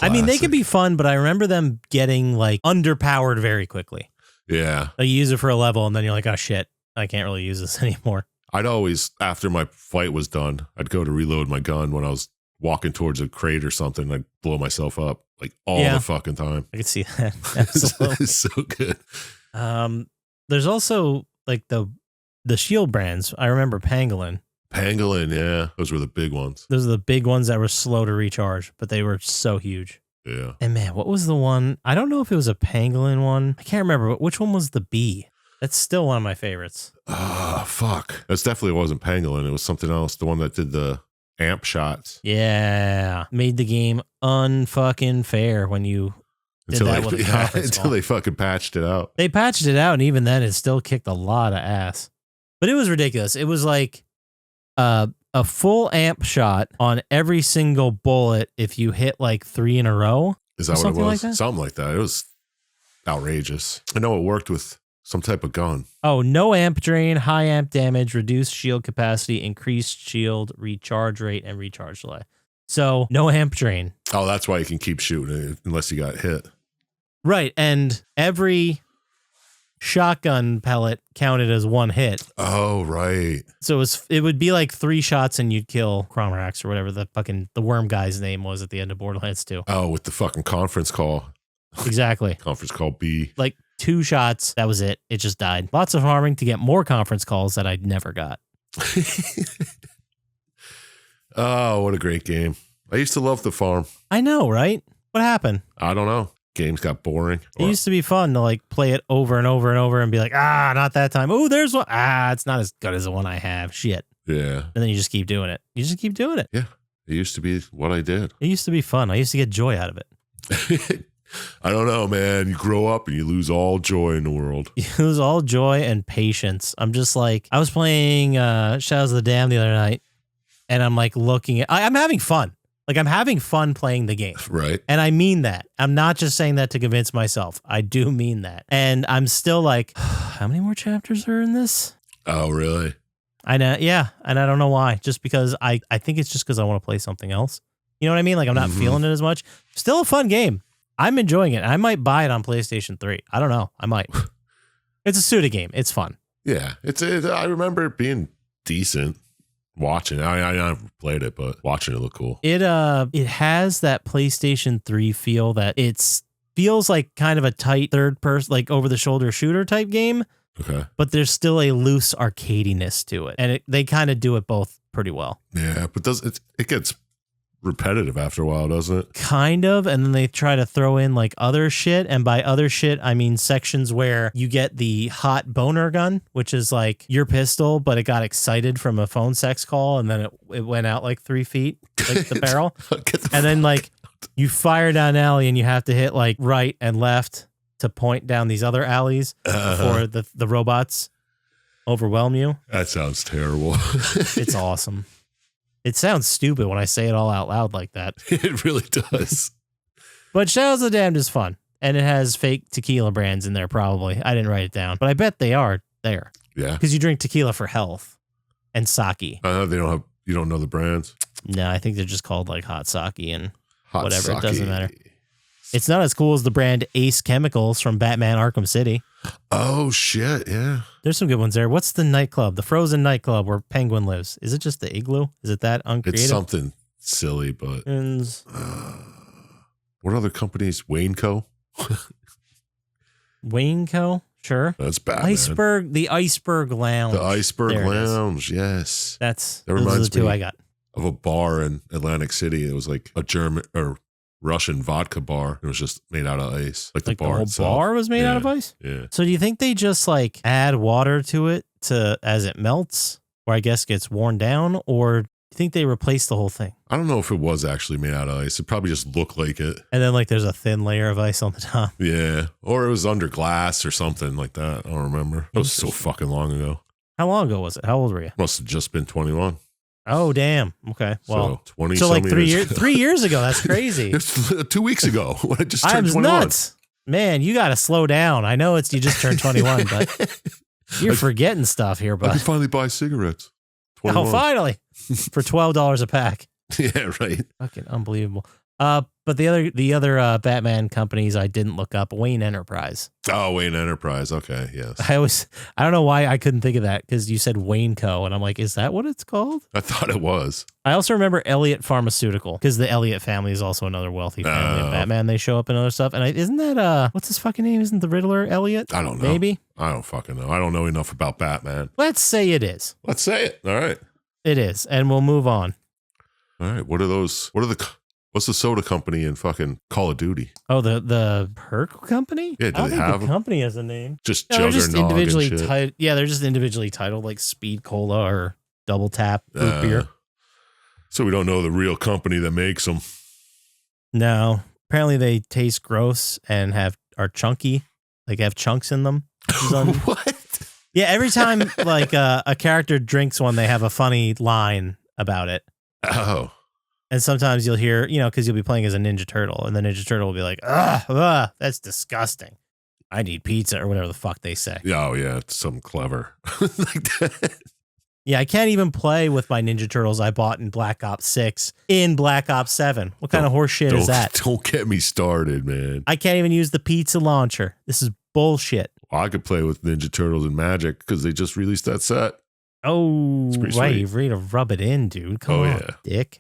I mean, they Classic. could be fun, but I remember them getting like underpowered very quickly. Yeah. Like, you use it for a level, and then you're like, oh shit, I can't really use this anymore. I'd always, after my fight was done, I'd go to reload my gun when I was walking towards a crate or something. I'd blow myself up like all Yeah. the fucking time. I could see that. Absolutely. It's so good. There's also like the shield brands. I remember Pangolin. Pangolin, yeah. Those were the big ones. Those are the big ones that were slow to recharge, but they were so huge. Yeah. And man, what was the one? I don't know if it was a Pangolin one. I can't remember, but which one was the bee? That's still one of my favorites. Ah, fuck. That's definitely wasn't Pangolin. It was something else. The one that did the amp shots. Yeah. Made the game unfucking fair when you did that with a conference until call. they fucking patched it out. They patched it out, and even then, it still kicked a lot of ass. But it was ridiculous. It was like a full amp shot on every single bullet if you hit like 3 in a row. Is that what it Something like was? that? Something like that. It was outrageous. I know it worked with some type of gun. Oh, no amp drain, high amp damage, reduced shield capacity, increased shield recharge rate, and recharge delay. So no amp drain. Oh, that's why you can keep shooting it unless you got hit. Right. And every shotgun pellet counted as one hit. Oh, right. So it would be like 3 shots and you'd kill Cromrax or whatever the worm guy's name was at the end of Borderlands 2. Oh, with the fucking conference call. Exactly. Conference call B. Like 2 shots. That was it. It just died. Lots of farming to get more conference calls that I never got. Oh, what a great game. I used to love the farm. I know, right? What happened? I don't know. Games got boring. It used to be fun to like play it over and over and over and be like, not that time. Oh, there's one. It's not as good as the one I have. Shit. Yeah. And then you just keep doing it. You just keep doing it. Yeah. It used to be what I did. It used to be fun. I used to get joy out of it. I don't know, man. You grow up and you lose all joy in the world. You lose all joy and patience. I'm just like, I was playing Shadows of the Dam the other night, and I'm like looking at, I'm having fun. Like, I'm having fun playing the game. Right. And I mean that. I'm not just saying that to convince myself. I do mean that. And I'm still like, how many more chapters are in this? Oh, really? I know. Yeah. And I don't know why. Just because I think it's just because I want to play something else. You know what I mean? Like, I'm not feeling it as much. Still a fun game. I'm enjoying it. I might buy it on PlayStation 3. I don't know. I might. It's a Suda game. It's fun. Yeah. I remember it being decent. Watching it. I never played it, but watching it looked cool. It has that PlayStation 3 feel that feels like kind of a tight third person, like over the shoulder shooter type game. Okay. But there's still a loose arcadiness to it. And they kind of do it both pretty well. Yeah, but it gets repetitive after a while, doesn't it? Kind of. And then they try to throw in like other shit. And by other shit, I mean sections where you get the hot boner gun, which is like your pistol, but it got excited from a phone sex call. And then it went out like 3 feet, like the barrel. And then like you fire down an alley and you have to hit like right and left to point down these other alleys before the robots overwhelm you. That sounds terrible. It's awesome. It sounds stupid when I say it all out loud like that. It really does. But Shadows of the Damned is fun. And it has fake tequila brands in there probably. I didn't write it down. But I bet they are there. Yeah. Because you drink tequila for health. And sake. You don't know the brands? No, I think they're just called like hot sake and Hot whatever. sake. It doesn't matter. It's not as cool as the brand Ace Chemicals from Batman Arkham City. Oh, shit. Yeah. There's some good ones there. What's the nightclub? The frozen nightclub where Penguin lives. Is it just the igloo? Is it that uncreative? It's something silly, but what other companies? Wayne Co. Wayne Co. Sure. That's Batman. The Iceberg Lounge. The Iceberg There it is. Lounge. Yes. Those reminds are the two me I got. of a bar in Atlantic City. It was like a German or Russian vodka bar. It was just made out of ice. Like the bar whole itself. bar was made out of ice? Yeah. So do you think they just like add water to it as it melts, or I guess gets worn down, or do you think they replace the whole thing? I don't know if it was actually made out of ice. It probably just looked like it. And then like there's a thin layer of ice on the top. Yeah. Or it was under glass or something like that. I don't remember. It was so fucking long ago. How long ago was it? How old were you? Must have just been 21. Oh, damn. Okay. Well, so 20 so like 3 years. years, 3 years ago. That's crazy. It's 2 weeks ago when I just turned I'm 21. nuts. Man, you got to slow down. I know you just turned 21, but you're forgetting stuff here, I can bud. finally buy cigarettes. 21. Oh, finally. For $12 a pack. Yeah, right. Fucking unbelievable. But the other Batman companies I didn't look up. Wayne Enterprise. Oh, Wayne Enterprise. Okay, yes. I don't know why I couldn't think of that because you said Wayne Co. And I'm like, is that what it's called? I thought it was. I also remember Elliott Pharmaceutical because the Elliott family is also another wealthy family in Batman. They show up in other stuff. And isn't that, what's his fucking name? Isn't the Riddler Elliott? I don't know. Maybe? I don't fucking know. I don't know enough about Batman. Let's say it is. Let's say it. All right. It is. And we'll move on. All right. What's the soda company in fucking Call of Duty? Oh, the Perk Company? Yeah, do I don't they think have the them? company has a name. Just No, they're just Juggernog individually and shit. titled. Yeah, they're just individually titled like Speed Cola or Double Tap Root Beer. So we don't know the real company that makes them. No, apparently they taste gross and are chunky, like have chunks in them. What? Yeah, every time like a character drinks one, they have a funny line about it. Oh. And sometimes you'll hear, because you'll be playing as a Ninja Turtle, and the Ninja Turtle will be like, that's disgusting. I need pizza, or whatever the fuck they say. Oh, yeah. It's something clever. Like that. Yeah, I can't even play with my Ninja Turtles I bought in Black Ops 6 in Black Ops 7. What kind of horse shit is that? Don't get me started, man. I can't even use the pizza launcher. This is bullshit. I could play with Ninja Turtles and Magic because they just released that set. Oh, pretty right. sweet. You're ready to rub it in, dude. Come on, dick.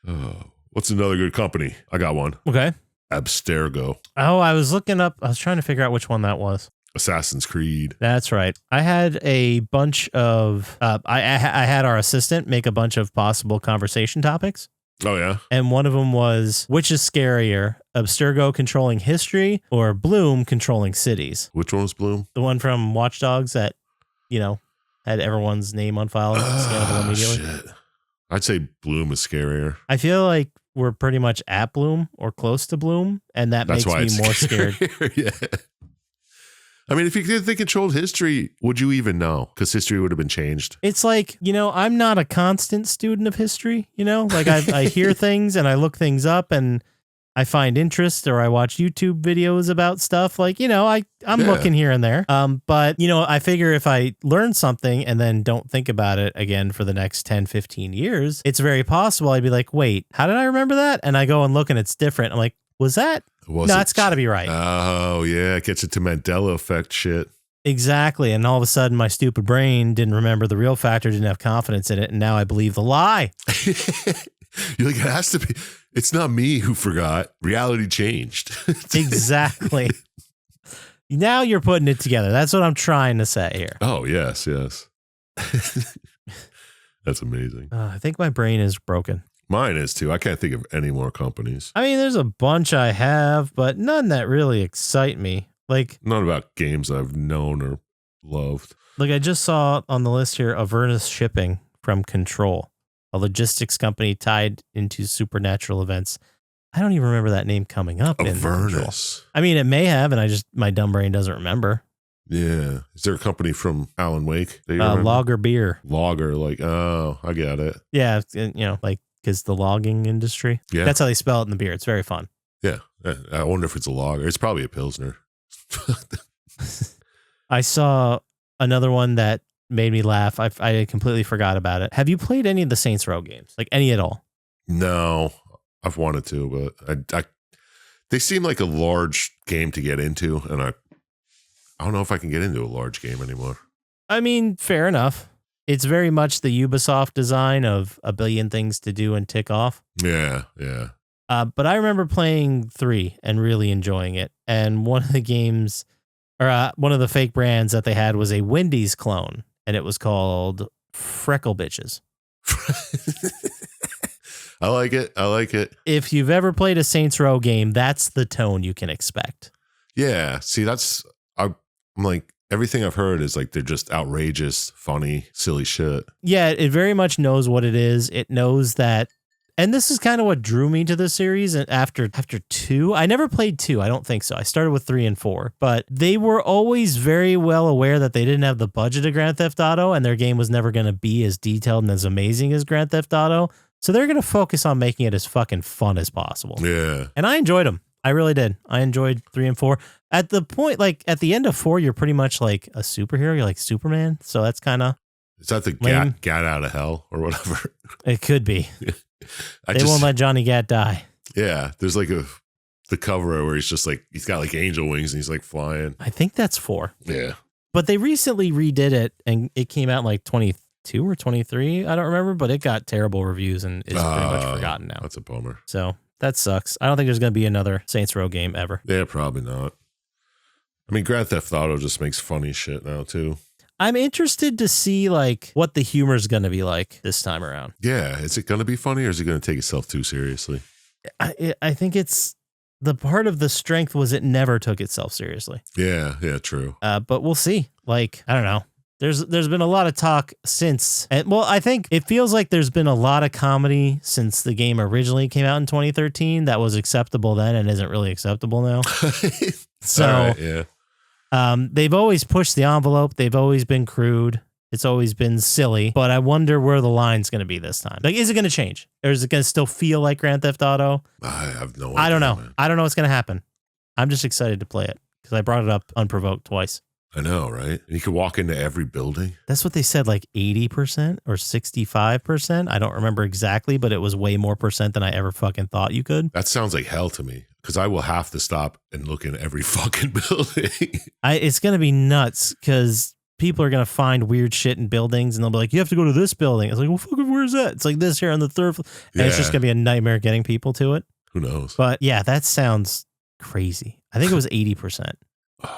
Oh, what's another good company? I got one. Okay. Abstergo. Oh, I was looking up. I was trying to figure out which one that was. Assassin's Creed. That's right. I had a bunch of. I had our assistant make a bunch of possible conversation topics. Oh, yeah? And one of them was, which is scarier, Abstergo controlling history or Bloom controlling cities? Which one was Bloom? The one from Watch Dogs that, had everyone's name on file and scannable immediately. Shit. I'd say Bloom is scarier. I feel like we're pretty much at Bloom or close to Bloom, and that That's why makes me more scared. Yeah. I mean, if they controlled history, would you even know? Because history would have been changed. It's like, I'm not a constant student of history, like I hear things and I look things up and I find interest or I watch YouTube videos about stuff like, I'm looking here and there. But, I figure if I learn something and then don't think about it again for the next 10, 15 years, it's very possible I'd be like, wait, how did I remember that? And I go and look and it's different. I'm like, was that? No, it's got to be right. Oh, yeah. It gets into Mandela effect shit. Exactly. And all of a sudden, my stupid brain didn't remember the real factor, didn't have confidence in it. And now I believe the lie. You're like, it has to be. It's not me who forgot. Reality changed. Exactly. Now you're putting it together. That's what I'm trying to say here. Oh, yes. That's amazing. I think my brain is broken. Mine is too. I can't think of any more companies. I mean, there's a bunch I have, but none that really excite me. Like, not about games I've known or loved. Like I just saw on the list here, Avernus Shipping from Control, a logistics company tied into supernatural events. I don't even remember that name coming up. Avernus. I mean, it may have, and my dumb brain doesn't remember. Yeah. Is there a company from Alan Wake? Lager Beer. Lager, like, oh, I got it. Yeah, because the logging industry. Yeah. That's how they spell it in the beer. It's very fun. Yeah. I wonder if it's a lager. It's probably a Pilsner. I saw another one that made me laugh. I completely forgot about it. Have you played any of the Saints Row games? Like any at all? No, I've wanted to, but they seem like a large game to get into, and I don't know if I can get into a large game anymore. I mean, fair enough. It's very much the Ubisoft design of a billion things to do and tick off. Yeah. But I remember playing 3 and really enjoying it. And one of the games, or one of the fake brands that they had was a Wendy's clone, and it was called Freckle Bitches. I like it. If you've ever played a Saints Row game, that's the tone you can expect. Yeah. See, I'm like, everything I've heard is like they're just outrageous, funny, silly shit. Yeah, it very much knows what it is. It knows that. And this is kind of what drew me to the series. And after 2, I never played 2. I don't think so. I started with 3 and 4, but they were always very well aware that they didn't have the budget of Grand Theft Auto, and their game was never going to be as detailed and as amazing as Grand Theft Auto. So they're going to focus on making it as fucking fun as possible. Yeah. And I enjoyed them. I really did. I enjoyed 3 and 4. At the point, like at the end of 4, you're pretty much like a superhero. You're like Superman. So that's kind of. Is that the Gat out of hell or whatever? It could be. They won't let Johnny Gat die. Yeah. There's like the cover where he's just like, he's got like angel wings and he's like flying. I think that's 4. Yeah. But they recently redid it and it came out in like 22 or 23. I don't remember, but it got terrible reviews and is pretty much forgotten now. That's a bummer. So that sucks. I don't think there's going to be another Saints Row game ever. Yeah, probably not. I mean, Grand Theft Auto just makes funny shit now too. I'm interested to see like what the humor is going to be like this time around. Yeah. Is it going to be funny or is it going to take itself too seriously? I think it's the part of the strength was it never took itself seriously. Yeah. Yeah. True. But we'll see. Like, I don't know. There's been a lot of talk since. Well, I think it feels like there's been a lot of comedy since the game originally came out in 2013 that was acceptable then and isn't really acceptable now. So, right, yeah. They've always pushed the envelope. They've always been crude. It's always been silly. But I wonder where the line's going to be this time. Like, is it going to change? Or is it going to still feel like Grand Theft Auto? I have no idea. I don't know. Man. I don't know what's going to happen. I'm just excited to play it because I brought it up unprovoked twice. I know, right? You could walk into every building. That's what they said, like 80% or 65%. I don't remember exactly, but it was way more percent than I ever fucking thought you could. That sounds like hell to me because I will have to stop and look in every fucking building. It's going to be nuts because people are going to find weird shit in buildings and they'll be like, you have to go to this building. It's like, well, fucking, where's that? It's like this here on the third floor. And it's just going to be a nightmare getting people to it. Who knows? But yeah, that sounds crazy. I think it was 80%.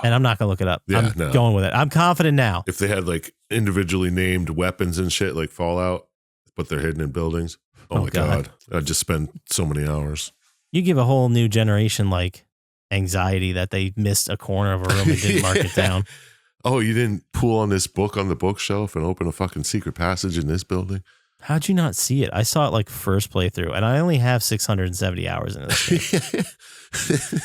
And I'm not going to look it up. Yeah, I'm going with it. I'm confident now. If they had like individually named weapons and shit like Fallout, but they're hidden in buildings. Oh my God. I'd just spend so many hours. You give a whole new generation like anxiety that they missed a corner of a room and didn't mark it down. Oh, you didn't pull on this book on the bookshelf and open a fucking secret passage in this building? How'd you not see it? I saw it like first playthrough, and I only have 670 hours in this game.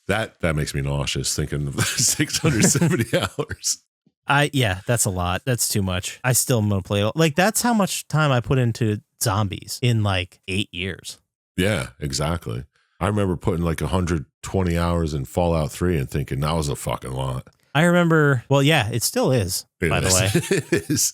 That makes me nauseous thinking of 670 hours. Yeah, that's a lot. That's too much. I still am gonna play it. Like, that's how much time I put into zombies in like 8 years. Yeah, exactly. I remember putting like 120 hours in Fallout 3 and thinking that was a fucking lot. I remember, well, yeah, it still is, by the way. It is.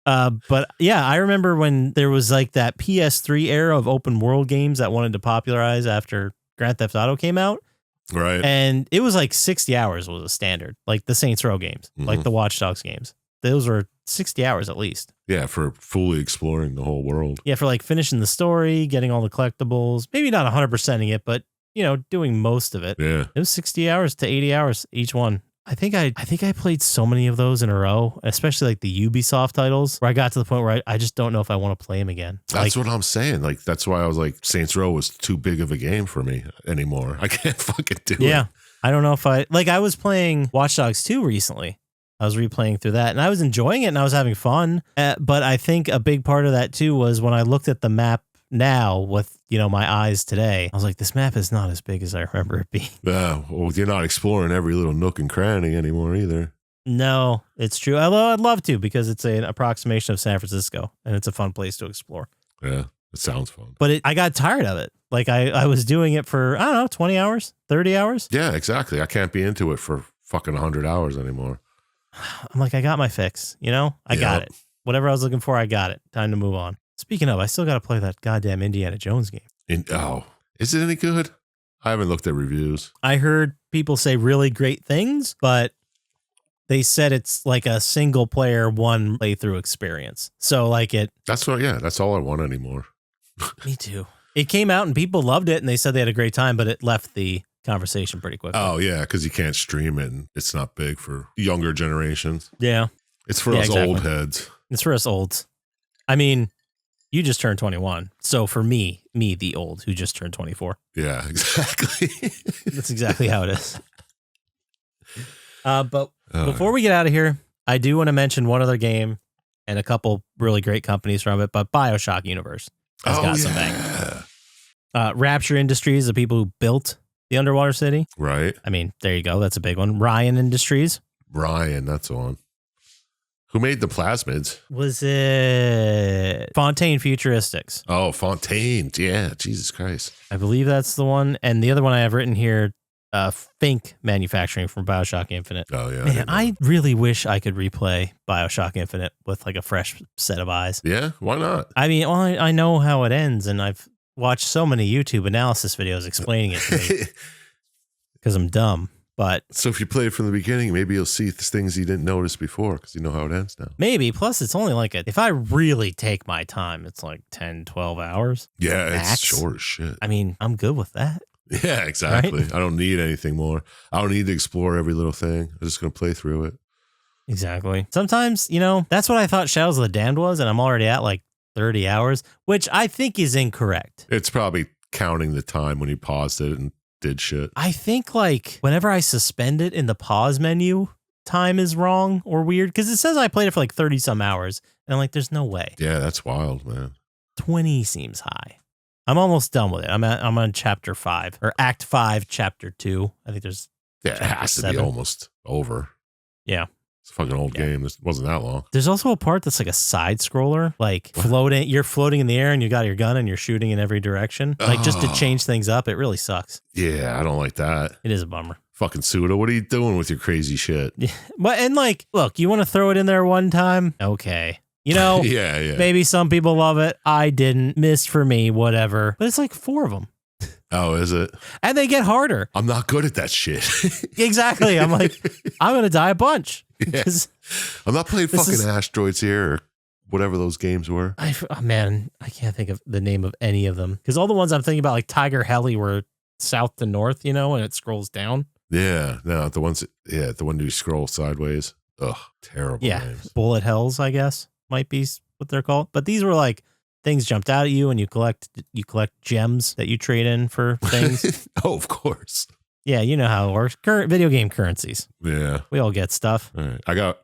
But yeah, I remember when there was like that PS3 era of open world games that wanted to popularize after Grand Theft Auto came out. Right. And it was like 60 hours was a standard, like the Saints Row games, like the Watch Dogs games. Those were 60 hours at least. Yeah, for fully exploring the whole world. Yeah, for like finishing the story, getting all the collectibles, maybe not 100%ing it, but, you know, doing most of it. Yeah. It was 60 hours to 80 hours each one. I think I played so many of those in a row, especially like the Ubisoft titles, where I got to the point where I just don't know if I want to play them again. That's what I'm saying. Like, that's why I was like, Saints Row was too big of a game for me anymore. I can't fucking do it. Yeah. I don't know if I was playing Watch Dogs 2 recently. I was replaying through that and I was enjoying it and I was having fun. But I think a big part of that too was when I looked at the map now with, you know, my eyes today, I was like, this map is not as big as I remember it being. Yeah, well, you're not exploring every little nook and cranny anymore either. No, it's true. Although I'd love to because it's an approximation of San Francisco and it's a fun place to explore. Yeah, it sounds fun. But I got tired of it. Like I was doing it for, I don't know, 20 hours, 30 hours. Yeah, exactly. I can't be into it for fucking 100 hours anymore. I'm like, I got my fix, you know? I got it. Whatever I was looking for, I got it. Time to move on. Speaking of, I still got to play that goddamn Indiana Jones game. Is it any good? I haven't looked at reviews. I heard people say really great things, but they said it's like a single player, one playthrough experience. So like that's all I want anymore. Me too. It came out and people loved it and they said they had a great time, but it left the conversation pretty quickly. Oh yeah, because you can't stream it and it's not big for younger generations. Yeah. It's for us old heads. It's for us olds. I mean, you just turned 21. So for me, the old who just turned 24. Yeah, exactly. That's exactly how it is. But before we get out of here, I do want to mention one other game and a couple really great companies from it, but BioShock Universe has got some bangers. Rapture Industries, the people who built the underwater city. Right. I mean, there you go. That's a big one. Ryan Industries. Ryan, that's the one. Who made the plasmids? Was it Fontaine Futuristics? Oh, Fontaine. Yeah, Jesus Christ. I believe that's the one. And the other one I have written here, Fink Manufacturing from BioShock Infinite. Oh, yeah. Man, I really wish I could replay BioShock Infinite with like a fresh set of eyes. Yeah, why not? I mean, well, I know how it ends, and I've watched so many YouTube analysis videos explaining it to me because I'm dumb. But so if you play it from the beginning, maybe you'll see things you didn't notice before because you know how it ends now. Maybe. Plus, it's only like if I really take my time, it's like 10, 12 hours. Yeah, max. It's short as shit. I mean, I'm good with that. Yeah, exactly. Right? I don't need anything more. I don't need to explore every little thing. I'm just going to play through it. Exactly. Sometimes, you know, that's what I thought Shadows of the Damned was, and I'm already at like 30 hours, which I think is incorrect. It's probably counting the time when you paused it and did shit. I think like whenever I suspend it in the pause menu, time is wrong or weird because it says I played it for like 30 some hours, and I'm like, there's no way. Yeah, that's wild, man. 20 seems high. I'm almost done with it. I'm on chapter 5 or act 5, chapter 2. I think there's it has to 7. be almost over. Yeah. It's a fucking old game. This wasn't that long. There's also a part that's like a side scroller, like floating. You're floating in the air and you got your gun and you're shooting in every direction. Like just to change things up. It really sucks. Yeah, I don't like that. It is a bummer. Fucking Suda, what are you doing with your crazy shit? Yeah. But and like, look, you want to throw it in there one time? Okay. You know, yeah. Maybe some people love it. I didn't. Missed for me, whatever. But it's like 4 of them. Oh, is it? And they get harder. I'm not good at that shit. Exactly. I'm like, I'm going to die a bunch. Yeah. I'm not playing fucking asteroids here or whatever those games were. Man, I can't think of the name of any of them because all the ones I'm thinking about, like Tiger Heli, were south to north, and it scrolls down. Yeah, no, the one you scroll sideways. Ugh, terrible names. Bullet Hells, I guess, might be what they're called. But these were like things jumped out at you, and you collect gems that you trade in for things. Oh, of course. Yeah, you know how it works. Current video game currencies. Yeah, we all get stuff. All right. I got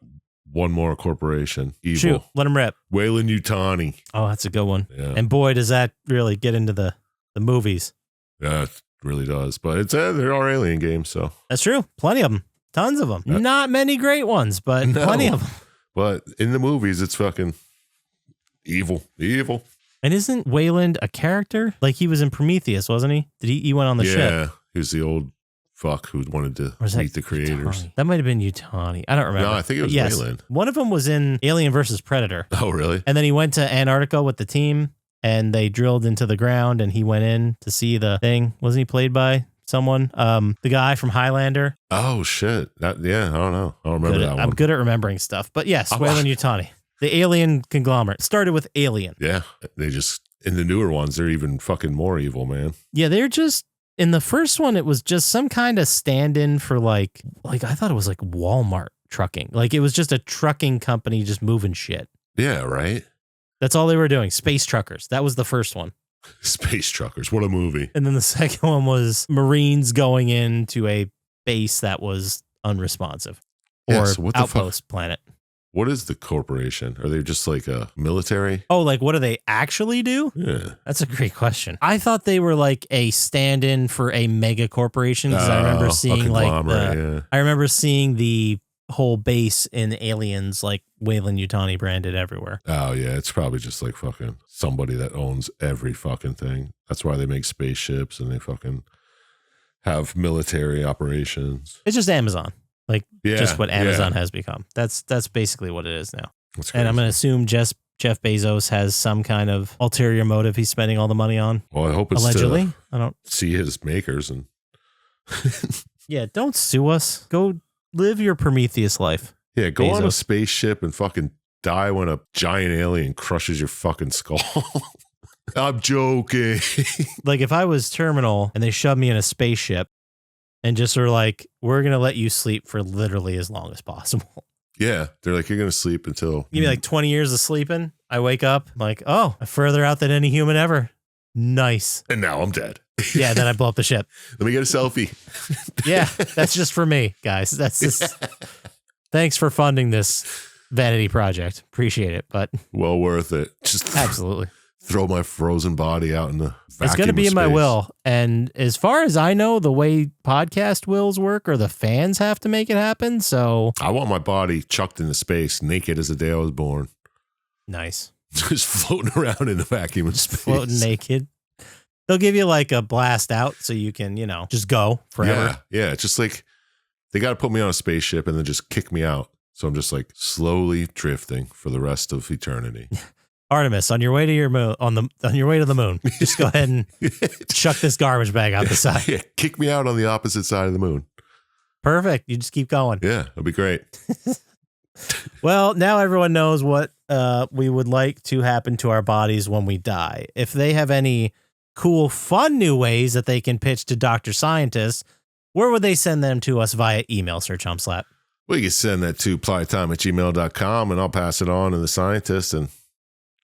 one more corporation. Evil. Shoot, let them rip. Weyland-Yutani. Oh, that's a good one. Yeah. And boy, does that really get into the movies. Yeah, it really does. But there are alien games, so. That's true. Plenty of them. Tons of them. Not many great ones, but plenty of them. But in the movies, it's fucking evil. And isn't Wayland a character? Like he was in Prometheus, wasn't he? He went on the ship? Yeah, he was the old fuck who wanted to meet the creators. That might have been Yutani. I don't remember. No, I think it was Wayland. One of them was in Alien versus Predator. Oh, really? And then he went to Antarctica with the team, and they drilled into the ground, and he went in to see the thing. Wasn't he played by someone? The guy from Highlander. Oh, shit. I don't know. I don't remember that one. I'm good at remembering stuff. But yes, Weyland-Yutani. The alien conglomerate. Started with Alien. Yeah. They just, in the newer ones, they're even fucking more evil, man. Yeah, they're just, in the first one, it was just some kind of stand-in for like I thought it was like Walmart trucking. Like it was just a trucking company just moving shit. Yeah, right? That's all they were doing. Space truckers. That was the first one. Space truckers. What a movie. And then the second one was Marines going into a base that was unresponsive. Or outpost planet. What is the corporation? Are they just like a military? Oh, like what do they actually do? Yeah. That's a great question. I thought they were like a stand-in for a mega corporation because I remember seeing I remember seeing the whole base in Aliens, like Weyland-Yutani branded everywhere. Oh yeah, it's probably just like fucking somebody that owns every fucking thing. That's why they make spaceships and they fucking have military operations. It's just Amazon. Like just what Amazon has become. That's basically what it is now. And I'm going to assume Jeff Bezos has some kind of ulterior motive he's spending all the money on. Well, I hope it's allegedly. I don't see his makers and. Yeah, don't sue us. Go live your Prometheus life. Yeah, go on a spaceship and fucking die when a giant alien crushes your fucking skull. I'm joking. Like if I was terminal and they shoved me in a spaceship and just are like, we're going to let you sleep for literally as long as possible. Yeah. They're like, you're going to sleep until. Give me like 20 years of sleeping. I wake up I'm like, oh, I'm further out than any human ever. Nice. And now I'm dead. Yeah. Then I blow up the ship. Let me get a selfie. Yeah. That's just for me, guys. That's just. Thanks for funding this vanity project. Appreciate it. But well worth it. Just absolutely. Throw my frozen body out in the vacuum. It's going to be in my will. And as far as I know, the way podcast wills work are the fans have to make it happen. So I want my body chucked into space, naked as the day I was born. Nice. Just floating around in the vacuum of space. Floating naked. They'll give you like a blast out so you can, just go forever. Yeah. It's just like they got to put me on a spaceship and then just kick me out. So I'm just like slowly drifting for the rest of eternity. Artemis, on your way to your moon, on your way to the moon, just go ahead and chuck this garbage bag out the side. Yeah, kick me out on the opposite side of the moon. Perfect. You just keep going. Yeah, that'd be great. Well, now everyone knows what we would like to happen to our bodies when we die. If they have any cool, fun new ways that they can pitch to Dr. Scientists, where would they send them to us via email, Sir Chump Slap? Well, you can send that to plottytime@gmail.com and I'll pass it on to the scientist and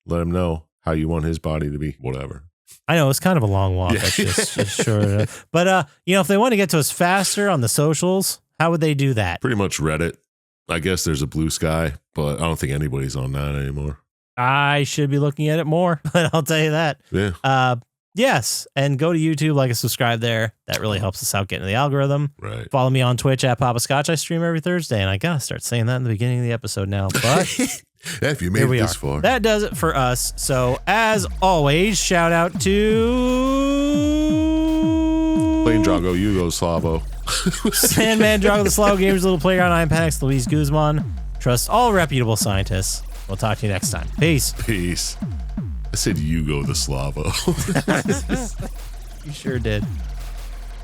let him know how you want his body to be, whatever. I know it's kind of a long walk. Yeah. That's just sure. But if they want to get to us faster on the socials, how would they do that? Pretty much Reddit. I guess there's a Blue Sky, but I don't think anybody's on that anymore. I should be looking at it more, but I'll tell you that. Yeah. Yes, and go to YouTube, like and subscribe there. That really helps us out getting the algorithm. Right. Follow me on Twitch @Poppascotch. I stream every Thursday, and I gotta start saying that in the beginning of the episode now. But yeah, if you made it this far, that does it for us. So as always, shout out to Plain Drago, Yugoslavo, Sandman, Drago the Slow Gamers, Little Playground, I'm Panics, Luis Guzman. Trust all reputable scientists. We'll talk to you next time. Peace. Peace. I said Yugo the Slavo. You sure did.